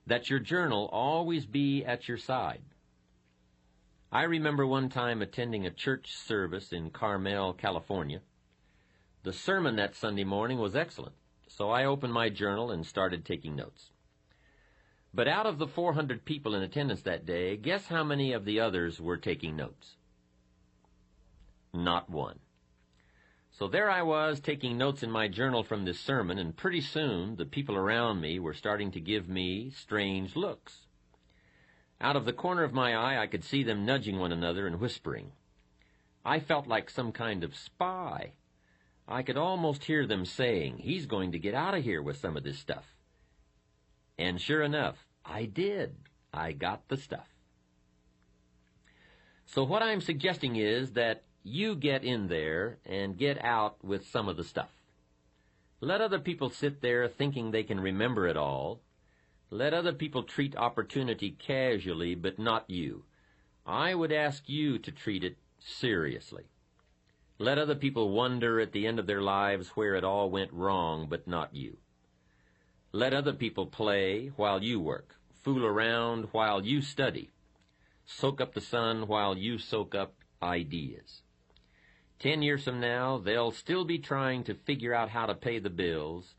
that your journal always be at your side. I remember one time attending a church service in Carmel, California. The sermon that Sunday morning was excellent, so I opened my journal and started taking notes. But out of the 400 people in attendance that day, guess how many of the others were taking notes? Not one. So there I was taking notes in my journal from this sermon, and pretty soon the people around me were starting to give me strange looks. Out of the corner of my eye, I could see them nudging one another and whispering. I felt like some kind of spy. I could almost hear them saying, he's going to get out of here with some of this stuff. And sure enough, I did. I got the stuff. So what I'm suggesting is that you get in there and get out with some of the stuff. Let other people sit there thinking they can remember it all. Let other people treat opportunity casually, but not you. I would ask you to treat it seriously. Let other people wonder at the end of their lives where it all went wrong, but not you. Let other people play while you work, fool around while you study, soak up the sun while you soak up ideas. 10 years from now, they'll still be trying to figure out how to pay the bills,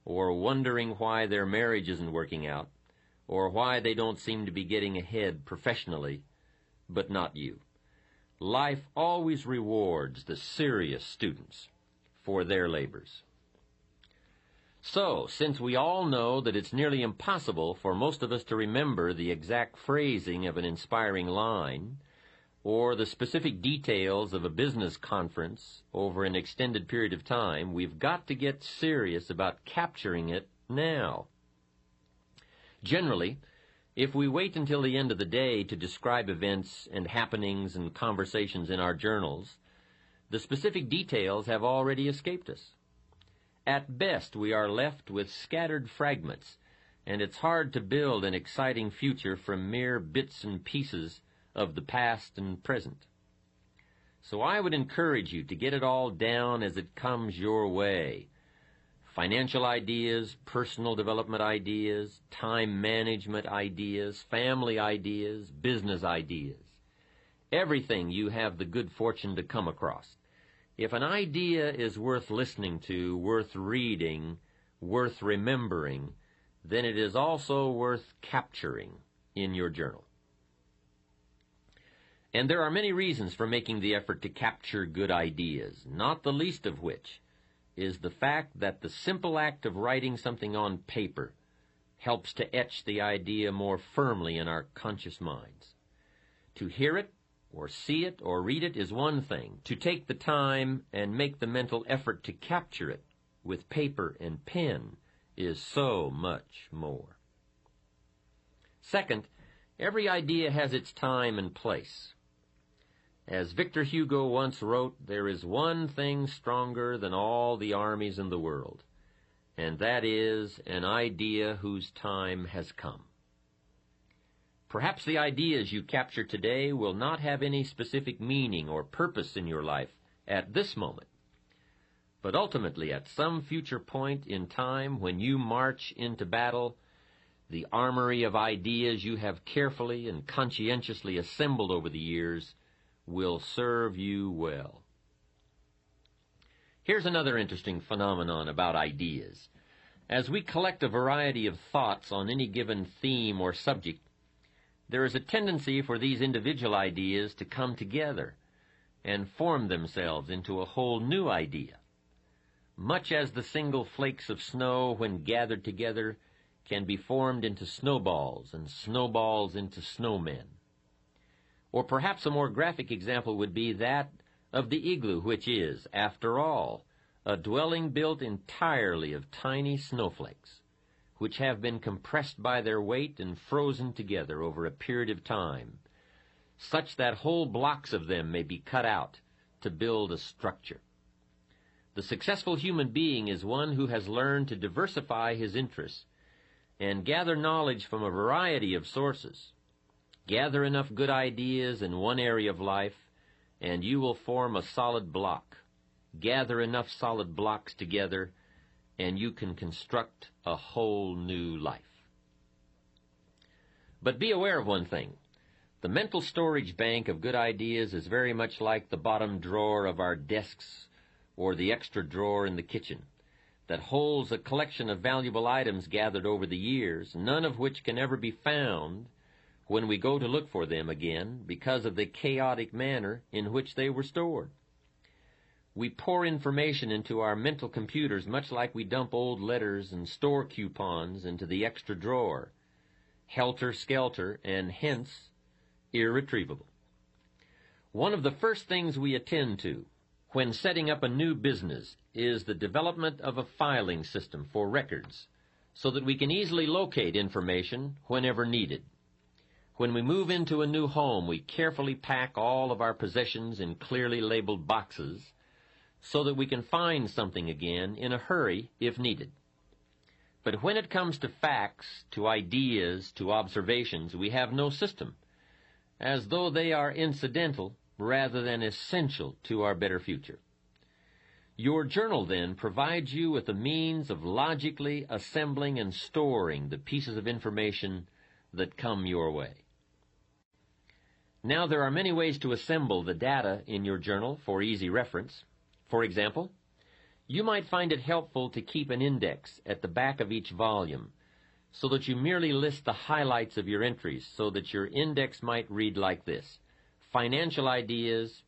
or wondering why their marriage isn't working out, or why they don't seem to be getting ahead professionally, but not you. Life always rewards the serious students for their labors. So, since we all know that it's nearly impossible for most of us to remember the exact phrasing of an inspiring line, or the specific details of a business conference over an extended period of time, we've got to get serious about capturing it now. Generally, if we wait until the end of the day to describe events and happenings and conversations in our journals, the specific details have already escaped us. At best, we are left with scattered fragments, and it's hard to build an exciting future from mere bits and pieces of the past and present. So I would encourage you to get it all down as it comes your way. Financial ideas, personal development ideas, time management ideas, family ideas, business ideas. Everything you have the good fortune to come across. If an idea is worth listening to, worth reading, worth remembering, then it is also worth capturing in your journal. And there are many reasons for making the effort to capture good ideas, not the least of which is the fact that the simple act of writing something on paper helps to etch the idea more firmly in our conscious minds. To hear it, or see it, or read it is one thing. To take the time and make the mental effort to capture it with paper and pen is so much more. Second, every idea has its time and place. As Victor Hugo once wrote, there is one thing stronger than all the armies in the world, and that is an idea whose time has come. Perhaps the ideas you capture today will not have any specific meaning or purpose in your life at this moment, but ultimately at some future point in time when you march into battle, the armory of ideas you have carefully and conscientiously assembled over the years will serve you well. Here's another interesting phenomenon about ideas. As we collect a variety of thoughts on any given theme or subject, there is a tendency for these individual ideas to come together and form themselves into a whole new idea, much as the single flakes of snow, when gathered together, can be formed into snowballs and snowballs into snowmen. Or perhaps a more graphic example would be that of the igloo, which is, after all, a dwelling built entirely of tiny snowflakes, which have been compressed by their weight and frozen together over a period of time, such that whole blocks of them may be cut out to build a structure. The successful human being is one who has learned to diversify his interests and gather knowledge from a variety of sources. Gather enough good ideas in one area of life, and you will form a solid block. Gather enough solid blocks together, and you can construct a whole new life. But be aware of one thing. The mental storage bank of good ideas is very much like the bottom drawer of our desks or the extra drawer in the kitchen that holds a collection of valuable items gathered over the years, none of which can ever be found when we go to look for them again because of the chaotic manner in which they were stored. We pour information into our mental computers much like we dump old letters and store coupons into the extra drawer, helter-skelter, and hence irretrievable. One of the first things we attend to when setting up a new business is the development of a filing system for records so that we can easily locate information whenever needed. When we move into a new home, we carefully pack all of our possessions in clearly labeled boxes so that we can find something again in a hurry if needed. But when it comes to facts, to ideas, to observations, we have no system, as though they are incidental rather than essential to our better future. Your journal, then, provides you with a means of logically assembling and storing the pieces of information that come your way. Now, there are many ways to assemble the data in your journal for easy reference. For example, you might find it helpful to keep an index at the back of each volume so that you merely list the highlights of your entries, so that your index might read like this: Financial Ideas,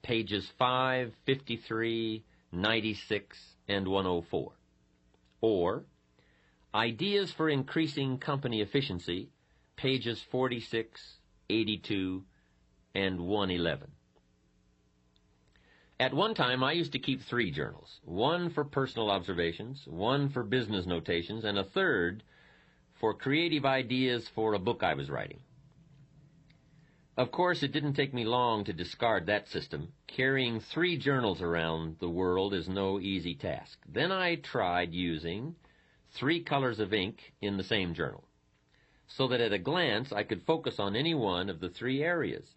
pages 5, 53, 96, and 104. Or, Ideas for Increasing Company Efficiency, pages 46, 82, and 111. At one time, I used to keep 3 journals, one for personal observations, one for business notations, and a third for creative ideas for a book I was writing. Of course, it didn't take me long to discard that system. Carrying 3 journals around the world is no easy task. Then I tried using 3 colors of ink in the same journal, so that at a glance I could focus on any one of the 3 areas.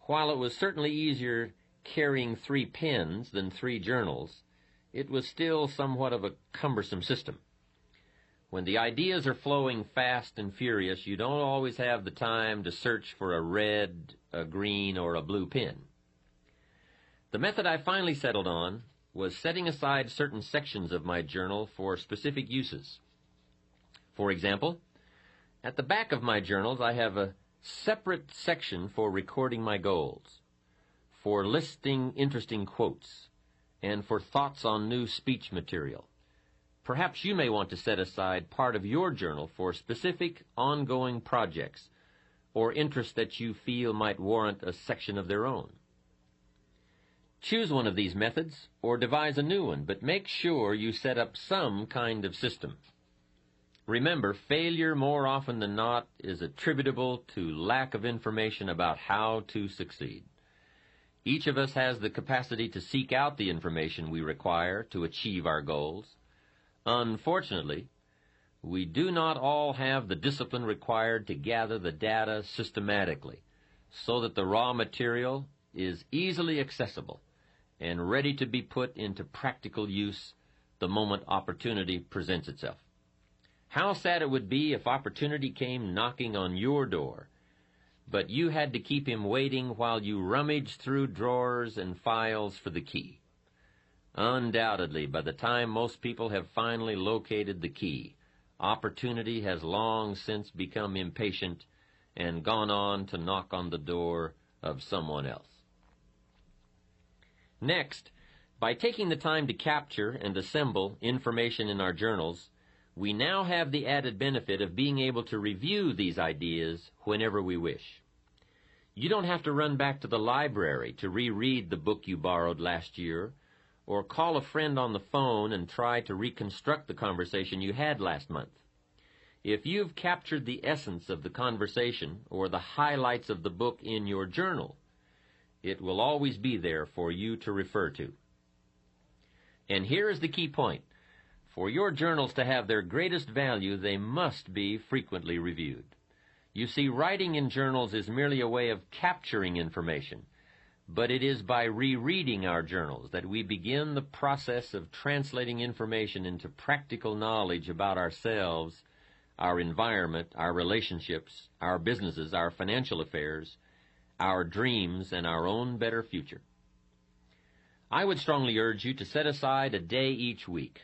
While it was certainly easier carrying 3 pens than 3 journals, it was still somewhat of a cumbersome system. When the ideas are flowing fast and furious, you don't always have the time to search for a red, a green, or a blue pen. The method I finally settled on was setting aside certain sections of my journal for specific uses. For example, at the back of my journals I have a separate section for recording my goals, for listing interesting quotes, and for thoughts on new speech material. Perhaps you may want to set aside part of your journal for specific ongoing projects or interests that you feel might warrant a section of their own. Choose one of these methods or devise a new one, but make sure you set up some kind of system. Remember, failure more often than not is attributable to lack of information about how to succeed. Each of us has the capacity to seek out the information we require to achieve our goals. Unfortunately, we do not all have the discipline required to gather the data systematically so that the raw material is easily accessible and ready to be put into practical use the moment opportunity presents itself. How sad it would be if opportunity came knocking on your door, but you had to keep him waiting while you rummaged through drawers and files for the key. Undoubtedly, by the time most people have finally located the key, opportunity has long since become impatient and gone on to knock on the door of someone else. Next, by taking the time to capture and assemble information in our journals, we now have the added benefit of being able to review these ideas whenever we wish. You don't have to run back to the library to reread the book you borrowed last year, or call a friend on the phone and try to reconstruct the conversation you had last month. If you've captured the essence of the conversation or the highlights of the book in your journal, it will always be there for you to refer to. And here is the key point. For your journals to have their greatest value, they must be frequently reviewed. You see, writing in journals is merely a way of capturing information, but it is by rereading our journals that we begin the process of translating information into practical knowledge about ourselves, our environment, our relationships, our businesses, our financial affairs, our dreams, and our own better future. I would strongly urge you to set aside a day each week,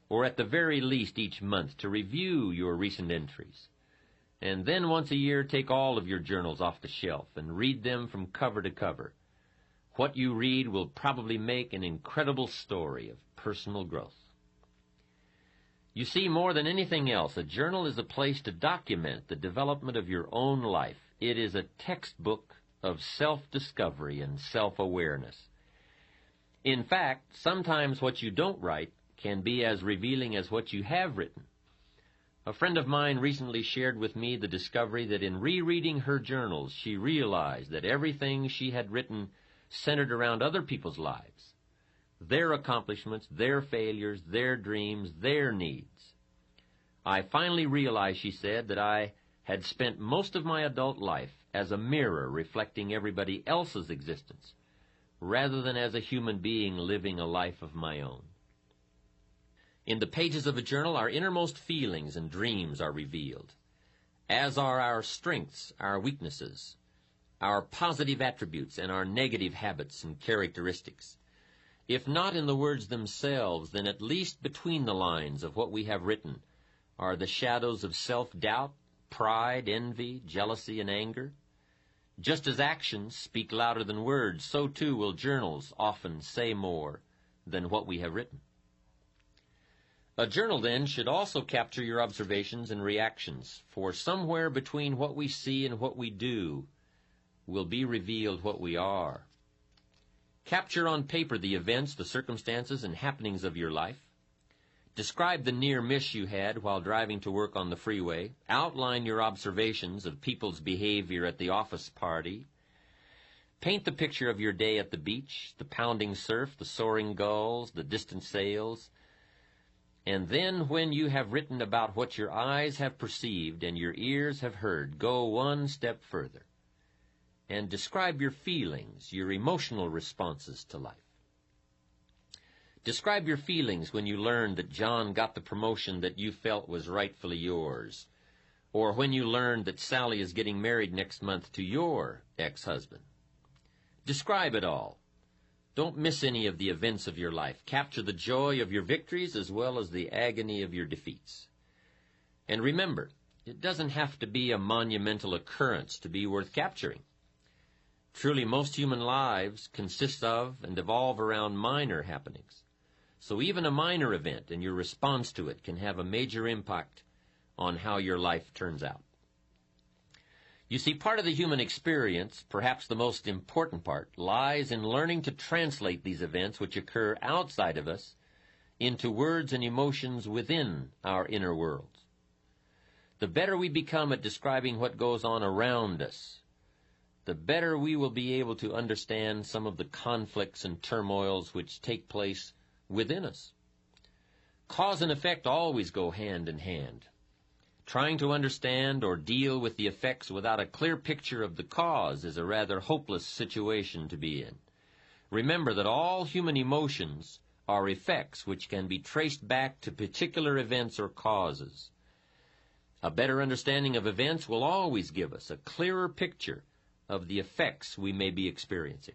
or at the very least each month, to review your recent entries. And then once a year, take all of your journals off the shelf and read them from cover to cover. What you read will probably make an incredible story of personal growth. You see, more than anything else, a journal is a place to document the development of your own life. It is a textbook of self-discovery and self-awareness. In fact, sometimes what you don't write can be as revealing as what you have written. A friend of mine recently shared with me the discovery that in rereading her journals, she realized that everything she had written centered around other people's lives, their accomplishments, their failures, their dreams, their needs. I finally realized, she said, that I had spent most of my adult life as a mirror reflecting everybody else's existence, rather than as a human being living a life of my own. In the pages of a journal, our innermost feelings and dreams are revealed, as are our strengths, our weaknesses, our positive attributes, and our negative habits and characteristics. If not in the words themselves, then at least between the lines of what we have written are the shadows of self-doubt, pride, envy, jealousy, and anger. Just as actions speak louder than words, so too will journals often say more than what we have written. A journal, then, should also capture your observations and reactions, for somewhere between what we see and what we do will be revealed what we are. Capture on paper the events, the circumstances, and happenings of your life. Describe the near miss you had while driving to work on the freeway. Outline your observations of people's behavior at the office party. Paint the picture of your day at the beach, the pounding surf, the soaring gulls, the distant sails. And then, when you have written about what your eyes have perceived and your ears have heard, go one step further and describe your feelings, your emotional responses to life. Describe your feelings when you learned that John got the promotion that you felt was rightfully yours, or when you learned that Sally is getting married next month to your ex-husband. Describe it all. Don't miss any of the events of your life. Capture the joy of your victories as well as the agony of your defeats. And remember, it doesn't have to be a monumental occurrence to be worth capturing. Truly, most human lives consist of and evolve around minor happenings. So even a minor event and your response to it can have a major impact on how your life turns out. You see, part of the human experience, perhaps the most important part, lies in learning to translate these events which occur outside of us into words and emotions within our inner worlds. The better we become at describing what goes on around us, the better we will be able to understand some of the conflicts and turmoils which take place within us. Cause and effect always go hand in hand. Trying to understand or deal with the effects without a clear picture of the cause is a rather hopeless situation to be in. Remember that all human emotions are effects which can be traced back to particular events or causes. A better understanding of events will always give us a clearer picture of the effects we may be experiencing.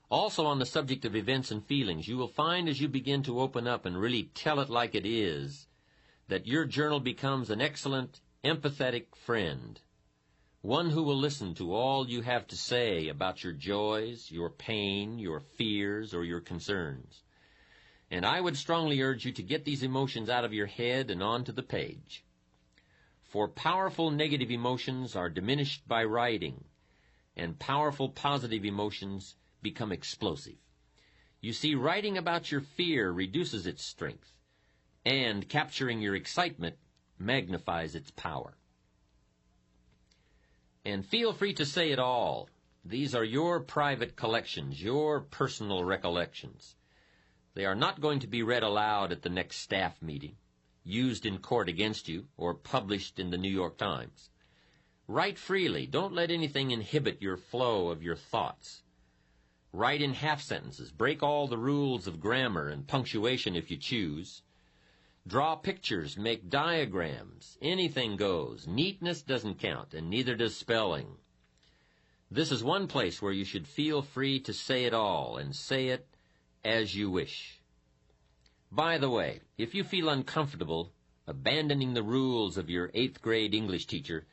Also, on the subject of events and feelings, you will find as you begin to open up and really tell it like it is, that your journal becomes an excellent, empathetic friend, one who will listen to all you have to say about your joys, your pain, your fears, or your concerns. And I would strongly urge you to get these emotions out of your head and onto the page. For powerful negative emotions are diminished by writing, and powerful positive emotions become explosive. You see, writing about your fear reduces its strength, and capturing your excitement magnifies its power. And feel free to say it all. These are your private collections, your personal recollections. They are not going to be read aloud at the next staff meeting, used in court against you, or published in the New York Times. Write freely. Don't let anything inhibit your flow of your thoughts. Write in half sentences. Break all the rules of grammar and punctuation if you choose. Draw pictures, make diagrams. Anything goes. Neatness doesn't count, and neither does spelling. This is one place where you should feel free to say it all, and say it as you wish. By the way, if you feel uncomfortable abandoning the rules of your 8th grade English teacher,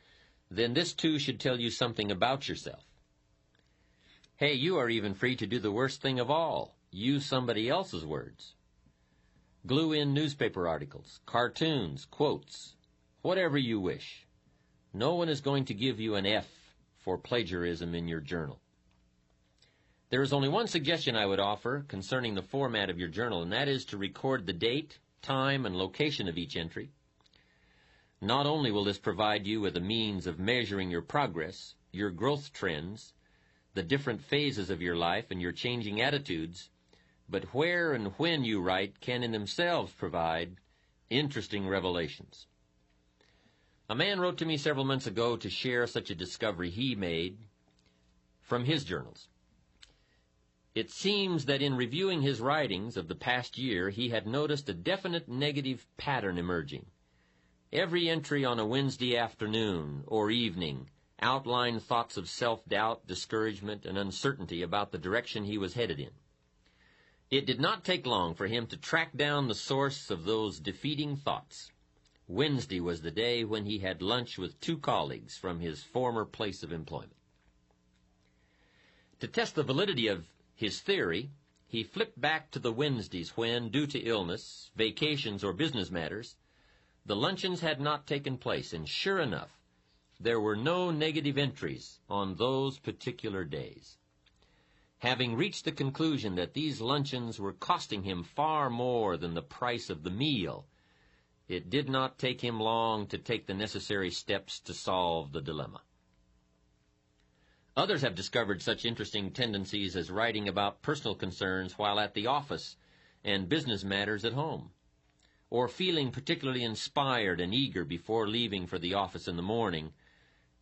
then this too should tell you something about yourself. Hey, you are even free to do the worst thing of all. Use somebody else's words. Glue in newspaper articles, cartoons, quotes, whatever you wish. No one is going to give you an F for plagiarism in your journal. There is only one suggestion I would offer concerning the format of your journal, and that is to record the date, time, and location of each entry. Not only will this provide you with a means of measuring your progress, your growth trends, the different phases of your life, and your changing attitudes, but where and when you write can in themselves provide interesting revelations. A man wrote to me several months ago to share such a discovery he made from his journals. It seems that in reviewing his writings of the past year, he had noticed a definite negative pattern emerging. Every entry on a Wednesday afternoon or evening outlined thoughts of self-doubt, discouragement, and uncertainty about the direction he was headed in. It did not take long for him to track down the source of those defeating thoughts. Wednesday was the day when he had lunch with 2 colleagues from his former place of employment. To test the validity of his theory, he flipped back to the Wednesdays when, due to illness, vacations, or business matters, the luncheons had not taken place, and sure enough, there were no negative entries on those particular days. Having reached the conclusion that these luncheons were costing him far more than the price of the meal, it did not take him long to take the necessary steps to solve the dilemma. Others have discovered such interesting tendencies as writing about personal concerns while at the office and business matters at home, or feeling particularly inspired and eager before leaving for the office in the morning,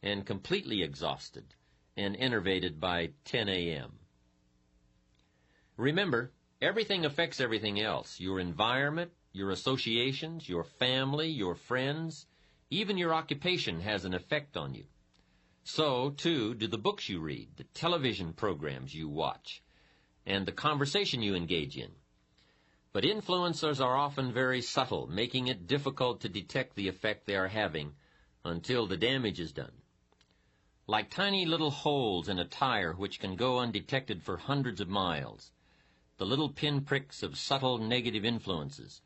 and completely exhausted and enervated by 10 a.m. Remember, everything affects everything else. Your environment, your associations, your family, your friends, even your occupation has an effect on you. So, too, do the books you read, the television programs you watch, and the conversation you engage in. But influencers are often very subtle, making it difficult to detect the effect they are having until the damage is done. Like tiny little holes in a tire which can go undetected for hundreds of miles, the little pinpricks of subtle negative influences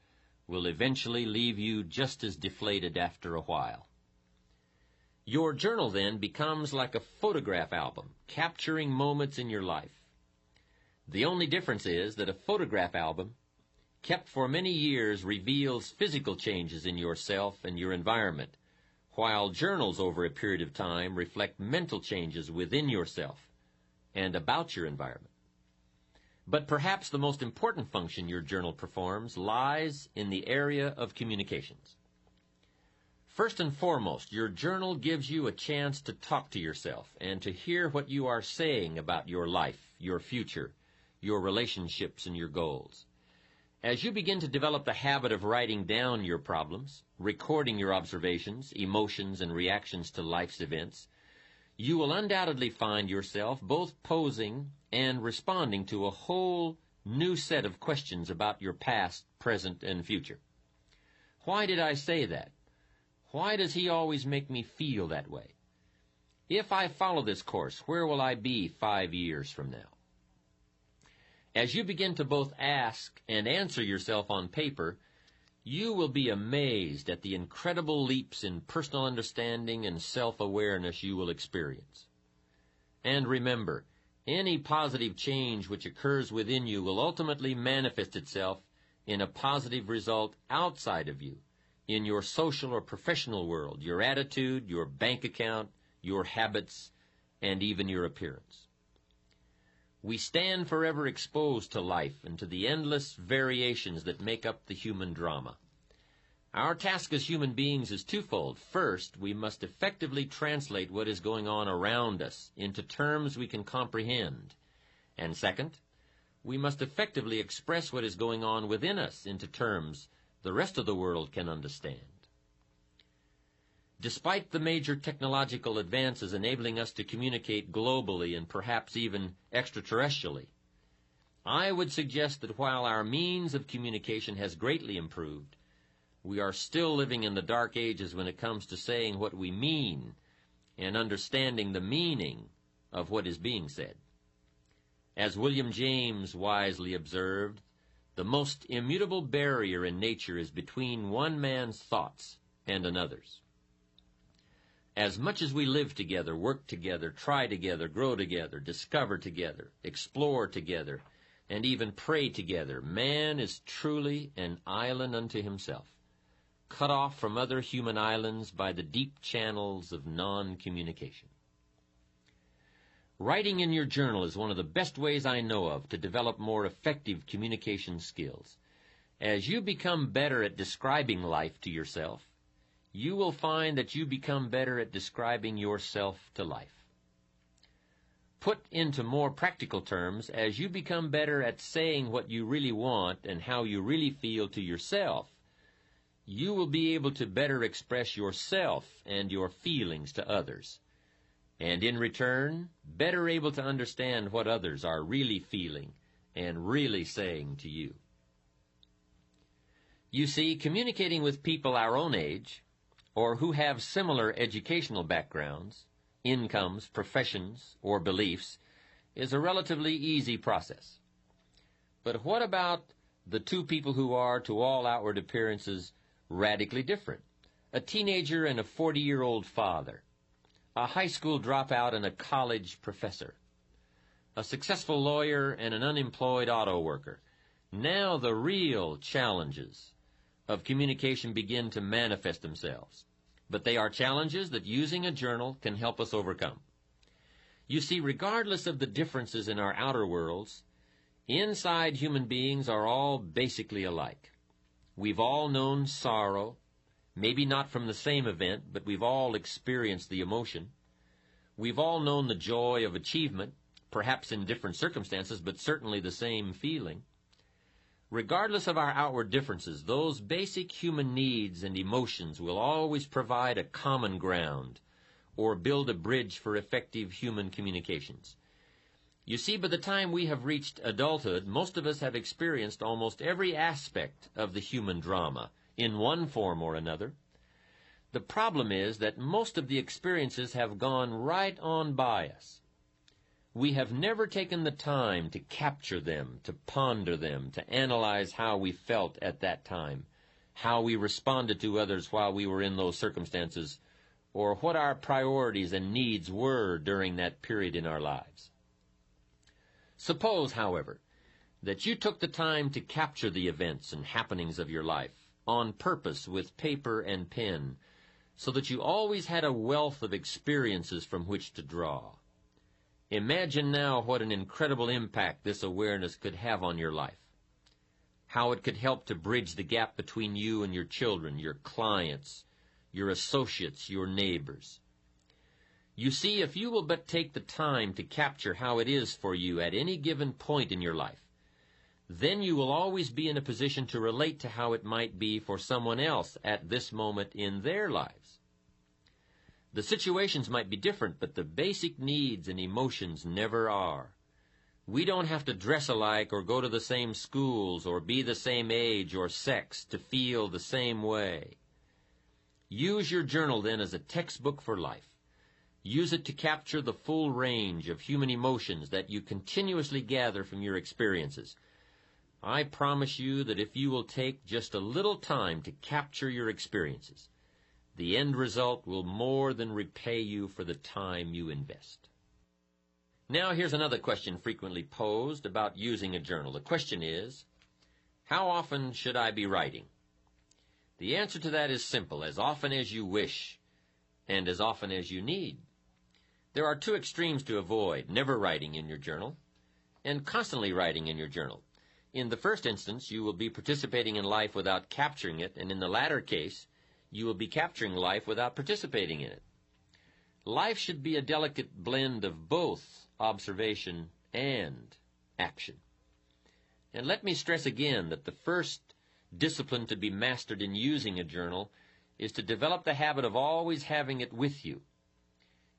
will eventually leave you just as deflated after a while. Your journal then becomes like a photograph album, capturing moments in your life. The only difference is that a photograph album, kept for many years, reveals physical changes in yourself and your environment, while journals over a period of time reflect mental changes within yourself and about your environment. But perhaps the most important function your journal performs lies in the area of communications. First and foremost, your journal gives you a chance to talk to yourself and to hear what you are saying about your life, your future, your relationships, and your goals. As you begin to develop the habit of writing down your problems, recording your observations, emotions, and reactions to life's events, you will undoubtedly find yourself both posing and responding to a whole new set of questions about your past, present, and future. Why did I say that? Why does he always make me feel that way? If I follow this course, where will I be 5 years from now? As you begin to both ask and answer yourself on paper, you will be amazed at the incredible leaps in personal understanding and self-awareness you will experience. And remember, any positive change which occurs within you will ultimately manifest itself in a positive result outside of you, in your social or professional world, your attitude, your bank account, your habits, and even your appearance. We stand forever exposed to life and to the endless variations that make up the human drama. Our task as human beings is twofold. First, we must effectively translate what is going on around us into terms we can comprehend. And second, we must effectively express what is going on within us into terms the rest of the world can understand. Despite the major technological advances enabling us to communicate globally and perhaps even extraterrestrially, I would suggest that while our means of communication has greatly improved, we are still living in the dark ages when it comes to saying what we mean and understanding the meaning of what is being said. As William James wisely observed, the most immutable barrier in nature is between one man's thoughts and another's. As much as we live together, work together, try together, grow together, discover together, explore together, and even pray together, man is truly an island unto himself, cut off from other human islands by the deep channels of non-communication. Writing in your journal is one of the best ways I know of to develop more effective communication skills. As you become better at describing life to yourself, you will find that you become better at describing yourself to life. put into more practical terms, as you become better at saying what you really want and how you really feel to yourself, you will be able to better express yourself and your feelings to others, and in return, better able to understand what others are really feeling and really saying to you. You see, communicating with people our own age, or who have similar educational backgrounds, incomes, professions, or beliefs, is a relatively easy process. But what about the two people who are, to all outward appearances, radically different? A teenager and a 40-year-old father, a high school dropout and a college professor, a successful lawyer and an unemployed auto worker. Now the real challenges of communication begin to manifest themselves. But they are challenges that using a journal can help us overcome. You see, regardless of the differences in our outer worlds, inside human beings are all basically alike. We've all known sorrow, maybe not from the same event, but we've all experienced the emotion. We've all known the joy of achievement, perhaps in different circumstances, but certainly the same feeling. Regardless of our outward differences, those basic human needs and emotions will always provide a common ground or build a bridge for effective human communications. You see, by the time we have reached adulthood, most of us have experienced almost every aspect of the human drama in one form or another. The problem is that most of the experiences have gone right on by us. We have never taken the time to capture them, to ponder them, to analyze how we felt at that time, how we responded to others while we were in those circumstances, or what our priorities and needs were during that period in our lives. Suppose, however, that you took the time to capture the events and happenings of your life on purpose with paper and pen, so that you always had a wealth of experiences from which to draw. Imagine now what an incredible impact this awareness could have on your life, how it could help to bridge the gap between you and your children, your clients, your associates, your neighbors. You see, if you will but take the time to capture how it is for you at any given point in your life, then you will always be in a position to relate to how it might be for someone else at this moment in their lives. The situations might be different, but the basic needs and emotions never are. We don't have to dress alike or go to the same schools or be the same age or sex to feel the same way. Use your journal then as a textbook for life. Use it to capture the full range of human emotions that you continuously gather from your experiences. I promise you that if you will take just a little time to capture your experiences, the end result will more than repay you for the time you invest. Now here's another question frequently posed about using a journal. The question is, how often should I be writing? The answer to that is simple: as often as you wish and as often as you need. There are two extremes to avoid: never writing in your journal and constantly writing in your journal. In the first instance, you will be participating in life without capturing it, and in the latter case, you will be capturing life without participating in it. Life should be a delicate blend of both observation and action. And let me stress again that the first discipline to be mastered in using a journal is to develop the habit of always having it with you.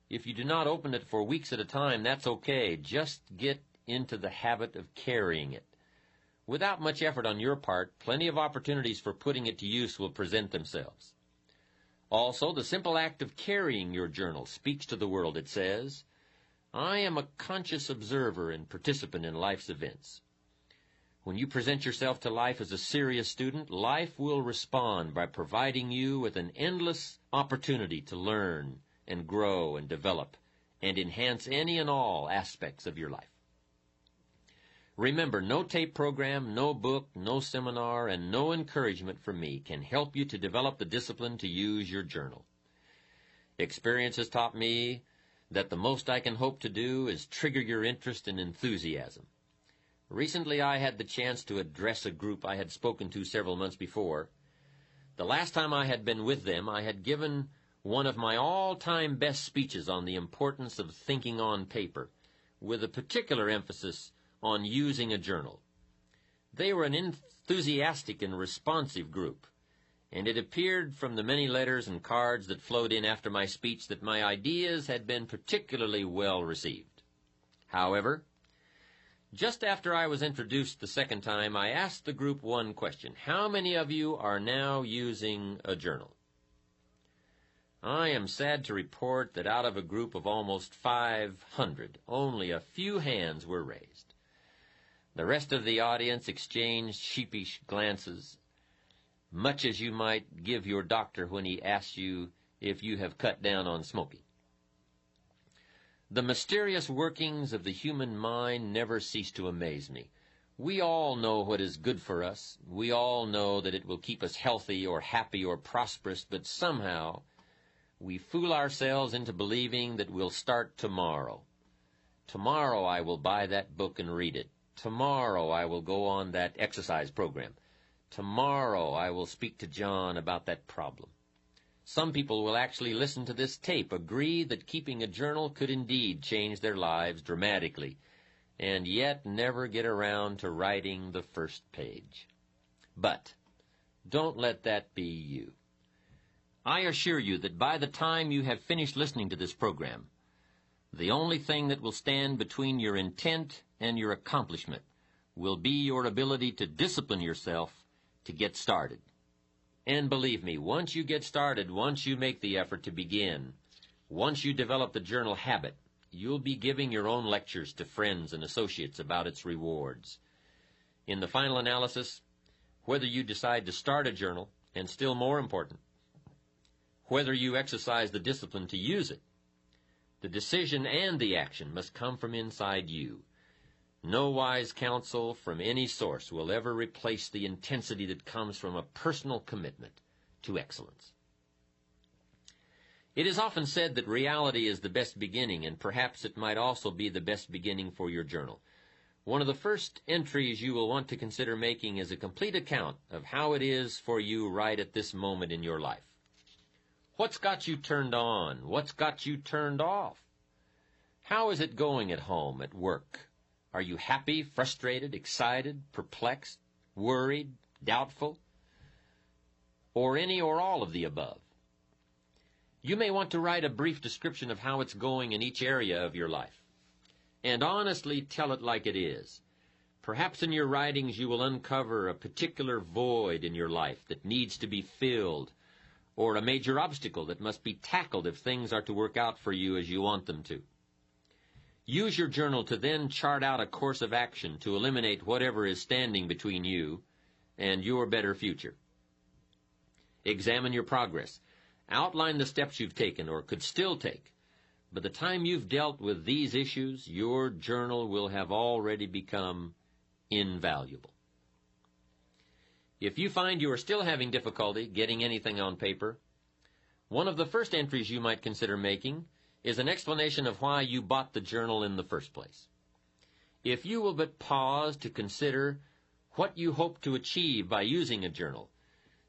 If you do not open it for weeks at a time, that's okay. Just get into the habit of carrying it. Without much effort on your part, plenty of opportunities for putting it to use will present themselves. Also, the simple act of carrying your journal speaks to the world. It says, I am a conscious observer and participant in life's events. When you present yourself to life as a serious student, life will respond by providing you with an endless opportunity to learn and grow and develop and enhance any and all aspects of your life. Remember, no tape program, no book, no seminar, and no encouragement from me can help you to develop the discipline to use your journal. Experience has taught me that the most I can hope to do is trigger your interest and enthusiasm. Recently, I had the chance to address a group I had spoken to several months before. The last time I had been with them, I had given one of my all-time best speeches on the importance of thinking on paper, with a particular emphasis on using a journal. They were an enthusiastic and responsive group, and it appeared from the many letters and cards that flowed in after my speech that my ideas had been particularly well received. However, just after I was introduced the second time, I asked the group one question: how many of you are now using a journal? I am sad to report that out of a group of almost 500, only a few hands were raised. The rest of the audience exchanged sheepish glances, much as you might give your doctor when he asks you if you have cut down on smoking. The mysterious workings of the human mind never cease to amaze me. We all know what is good for us. We all know that it will keep us healthy or happy or prosperous, but somehow we fool ourselves into believing that we'll start tomorrow. Tomorrow I will buy that book and read it. Tomorrow I will go on that exercise program. Tomorrow I will speak to John about that problem. Some people will actually listen to this tape, agree that keeping a journal could indeed change their lives dramatically, and yet never get around to writing the first page. But don't let that be you. I assure you that by the time you have finished listening to this program, the only thing that will stand between your intent and your accomplishment will be your ability to discipline yourself to get started. And believe me, once you get started, once you make the effort to begin, once you develop the journal habit, you'll be giving your own lectures to friends and associates about its rewards. In the final analysis, whether you decide to start a journal, and still more important, whether you exercise the discipline to use it, the decision and the action must come from inside you. No wise counsel from any source will ever replace the intensity that comes from a personal commitment to excellence. It is often said that reality is the best beginning, and perhaps it might also be the best beginning for your journal. One of the first entries you will want to consider making is a complete account of how it is for you right at this moment in your life. What's got you turned on? What's got you turned off? How is it going at home, at work? Are you happy, frustrated, excited, perplexed, worried, doubtful, or any or all of the above? You may want to write a brief description of how it's going in each area of your life, and honestly tell it like it is. Perhaps in your writings you will uncover a particular void in your life that needs to be filled, or a major obstacle that must be tackled if things are to work out for you as you want them to. Use your journal to then chart out a course of action to eliminate whatever is standing between you and your better future. Examine your progress. Outline the steps you've taken or could still take. By the time you've dealt with these issues, your journal will have already become invaluable. If you find you are still having difficulty getting anything on paper, one of the first entries you might consider making is an explanation of why you bought the journal in the first place. If you will but pause to consider what you hope to achieve by using a journal,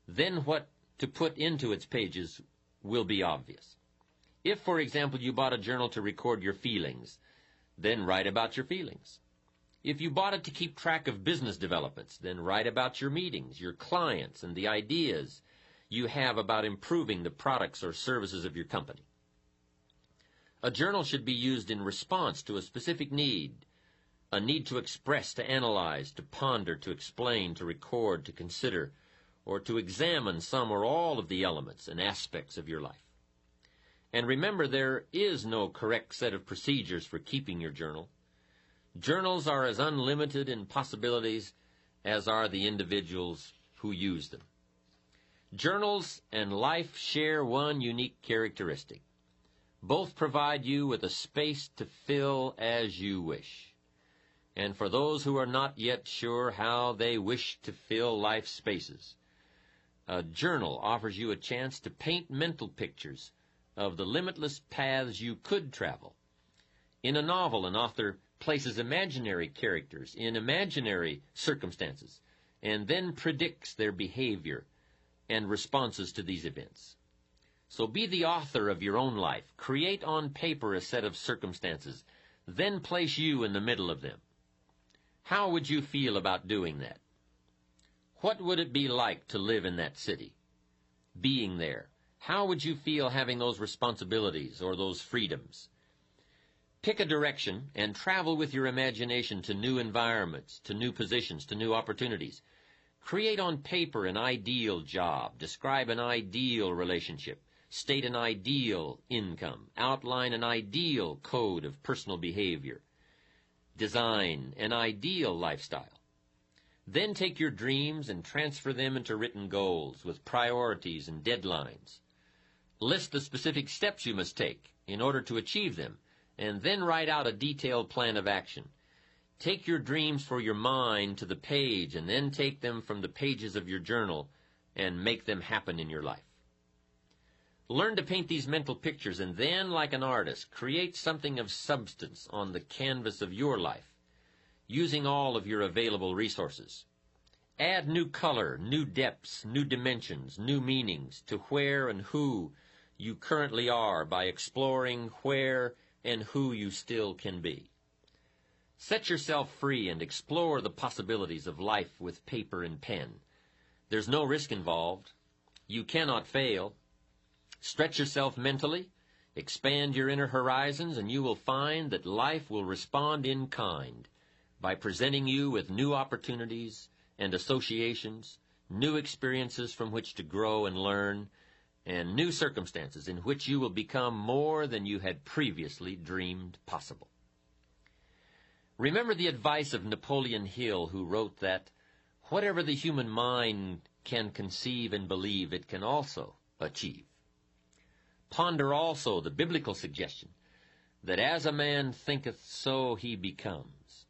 then what to put into its pages will be obvious. If, for example, you bought a journal to record your feelings, then write about your feelings. If you bought it to keep track of business developments, then write about your meetings, your clients, and the ideas you have about improving the products or services of your company. A journal should be used in response to a specific need, a need to express, to analyze, to ponder, to explain, to record, to consider, or to examine some or all of the elements and aspects of your life. And remember, there is no correct set of procedures for keeping your journal. Journals are as unlimited in possibilities as are the individuals who use them. Journals and life share one unique characteristic. Both provide you with a space to fill as you wish. And for those who are not yet sure how they wish to fill life spaces, a journal offers you a chance to paint mental pictures of the limitless paths you could travel. In a novel, an author places imaginary characters in imaginary circumstances and then predicts their behavior and responses to these events. So be the author of your own life. Create on paper a set of circumstances Then place you in the middle of them. How would you feel about doing that? What would it be like to live in that city? Being there, how would you feel having those responsibilities or those freedoms? Pick a direction and travel with your imagination to new environments, to new positions, to new opportunities. Create on paper an ideal job, describe an ideal relationship, state an ideal income, outline an ideal code of personal behavior, design an ideal lifestyle. Then take your dreams and transfer them into written goals with priorities and deadlines. List the specific steps you must take in order to achieve them, and then write out a detailed plan of action. Take your dreams for your mind to the page, and then take them from the pages of your journal and make them happen in your life. Learn to paint these mental pictures, and then, like an artist, create something of substance on the canvas of your life, using all of your available resources. Add new color, new depths, new dimensions, new meanings to where and who you currently are by exploring where and who you still can be. Set yourself free and explore the possibilities of life with paper and pen. There's no risk involved. You cannot fail. Stretch yourself mentally, expand your inner horizons, and you will find that life will respond in kind by presenting you with new opportunities and associations, new experiences from which to grow and learn, and new circumstances in which you will become more than you had previously dreamed possible. Remember the advice of Napoleon Hill, who wrote that whatever the human mind can conceive and believe, it can also achieve. Ponder also the biblical suggestion that as a man thinketh, so he becomes.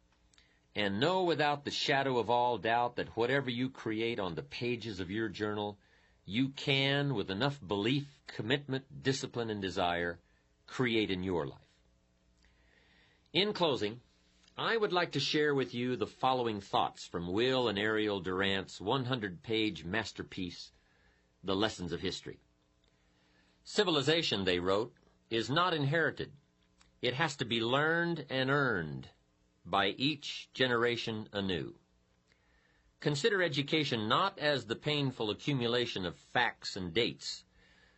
And know without the shadow of all doubt that whatever you create on the pages of your journal, you can, with enough belief, commitment, discipline, and desire, create in your life. In closing, I would like to share with you the following thoughts from Will and Ariel Durant's 100-page masterpiece, The Lessons of History. Civilization, they wrote, is not inherited. It has to be learned and earned by each generation anew. Consider education not as the painful accumulation of facts and dates,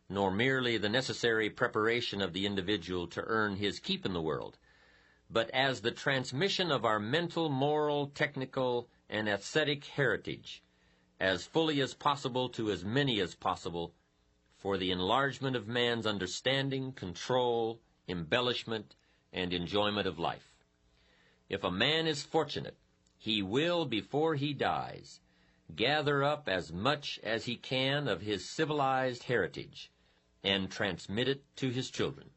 nor merely the necessary preparation of the individual to earn his keep in the world, but as the transmission of our mental, moral, technical, and aesthetic heritage, as fully as possible to as many as possible, for the enlargement of man's understanding, control, embellishment, and enjoyment of life. If a man is fortunate, he will, before he dies, gather up as much as he can of his civilized heritage and transmit it to his children.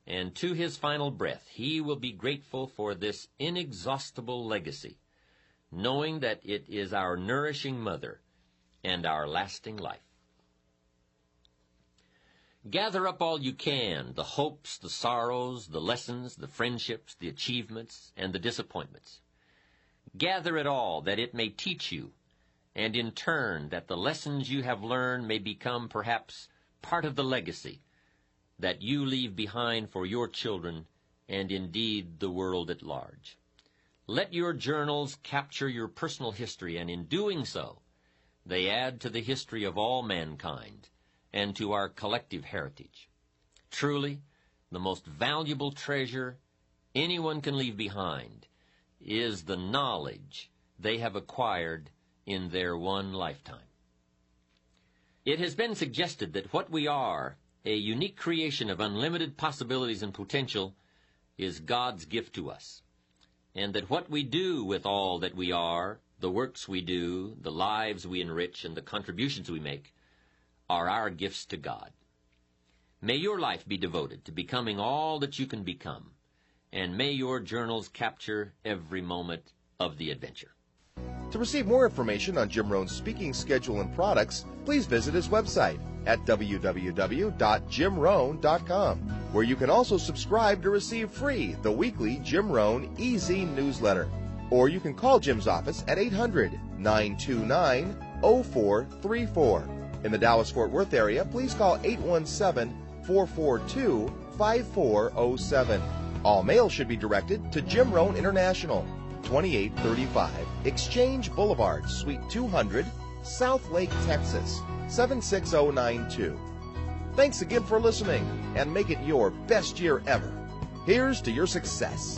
And to his final breath, he will be grateful for this inexhaustible legacy, knowing that it is our nourishing mother and our lasting life. Gather up all you can, the hopes, the sorrows, the lessons, the friendships, the achievements, and the disappointments. Gather it all that it may teach you, and in turn that the lessons you have learned may become perhaps part of the legacy that you leave behind for your children and indeed the world at large. Let your journals capture your personal history, and in doing so, they add to the history of all mankind and to our collective heritage. Truly, the most valuable treasure anyone can leave behind is the knowledge they have acquired in their one lifetime. It has been suggested that what we are, a unique creation of unlimited possibilities and potential, is God's gift to us, and that what we do with all that we are, the works we do, the lives we enrich, and the contributions we make, are our gifts to God. May your life be devoted to becoming all that you can become, and may your journals capture every moment of the adventure. To receive more information on Jim Rohn's speaking schedule and products, please visit his website at www.jimrohn.com, where you can also subscribe to receive free the weekly Jim Rohn Easy newsletter. Or you can call Jim's office at 800-929-0434. In the Dallas-Fort Worth area, please call 817-442-5407. All mail should be directed to Jim Rohn International, 2835 Exchange Boulevard, Suite 200, South Lake, Texas, 76092. Thanks again for listening, and make it your best year ever. Here's to your success.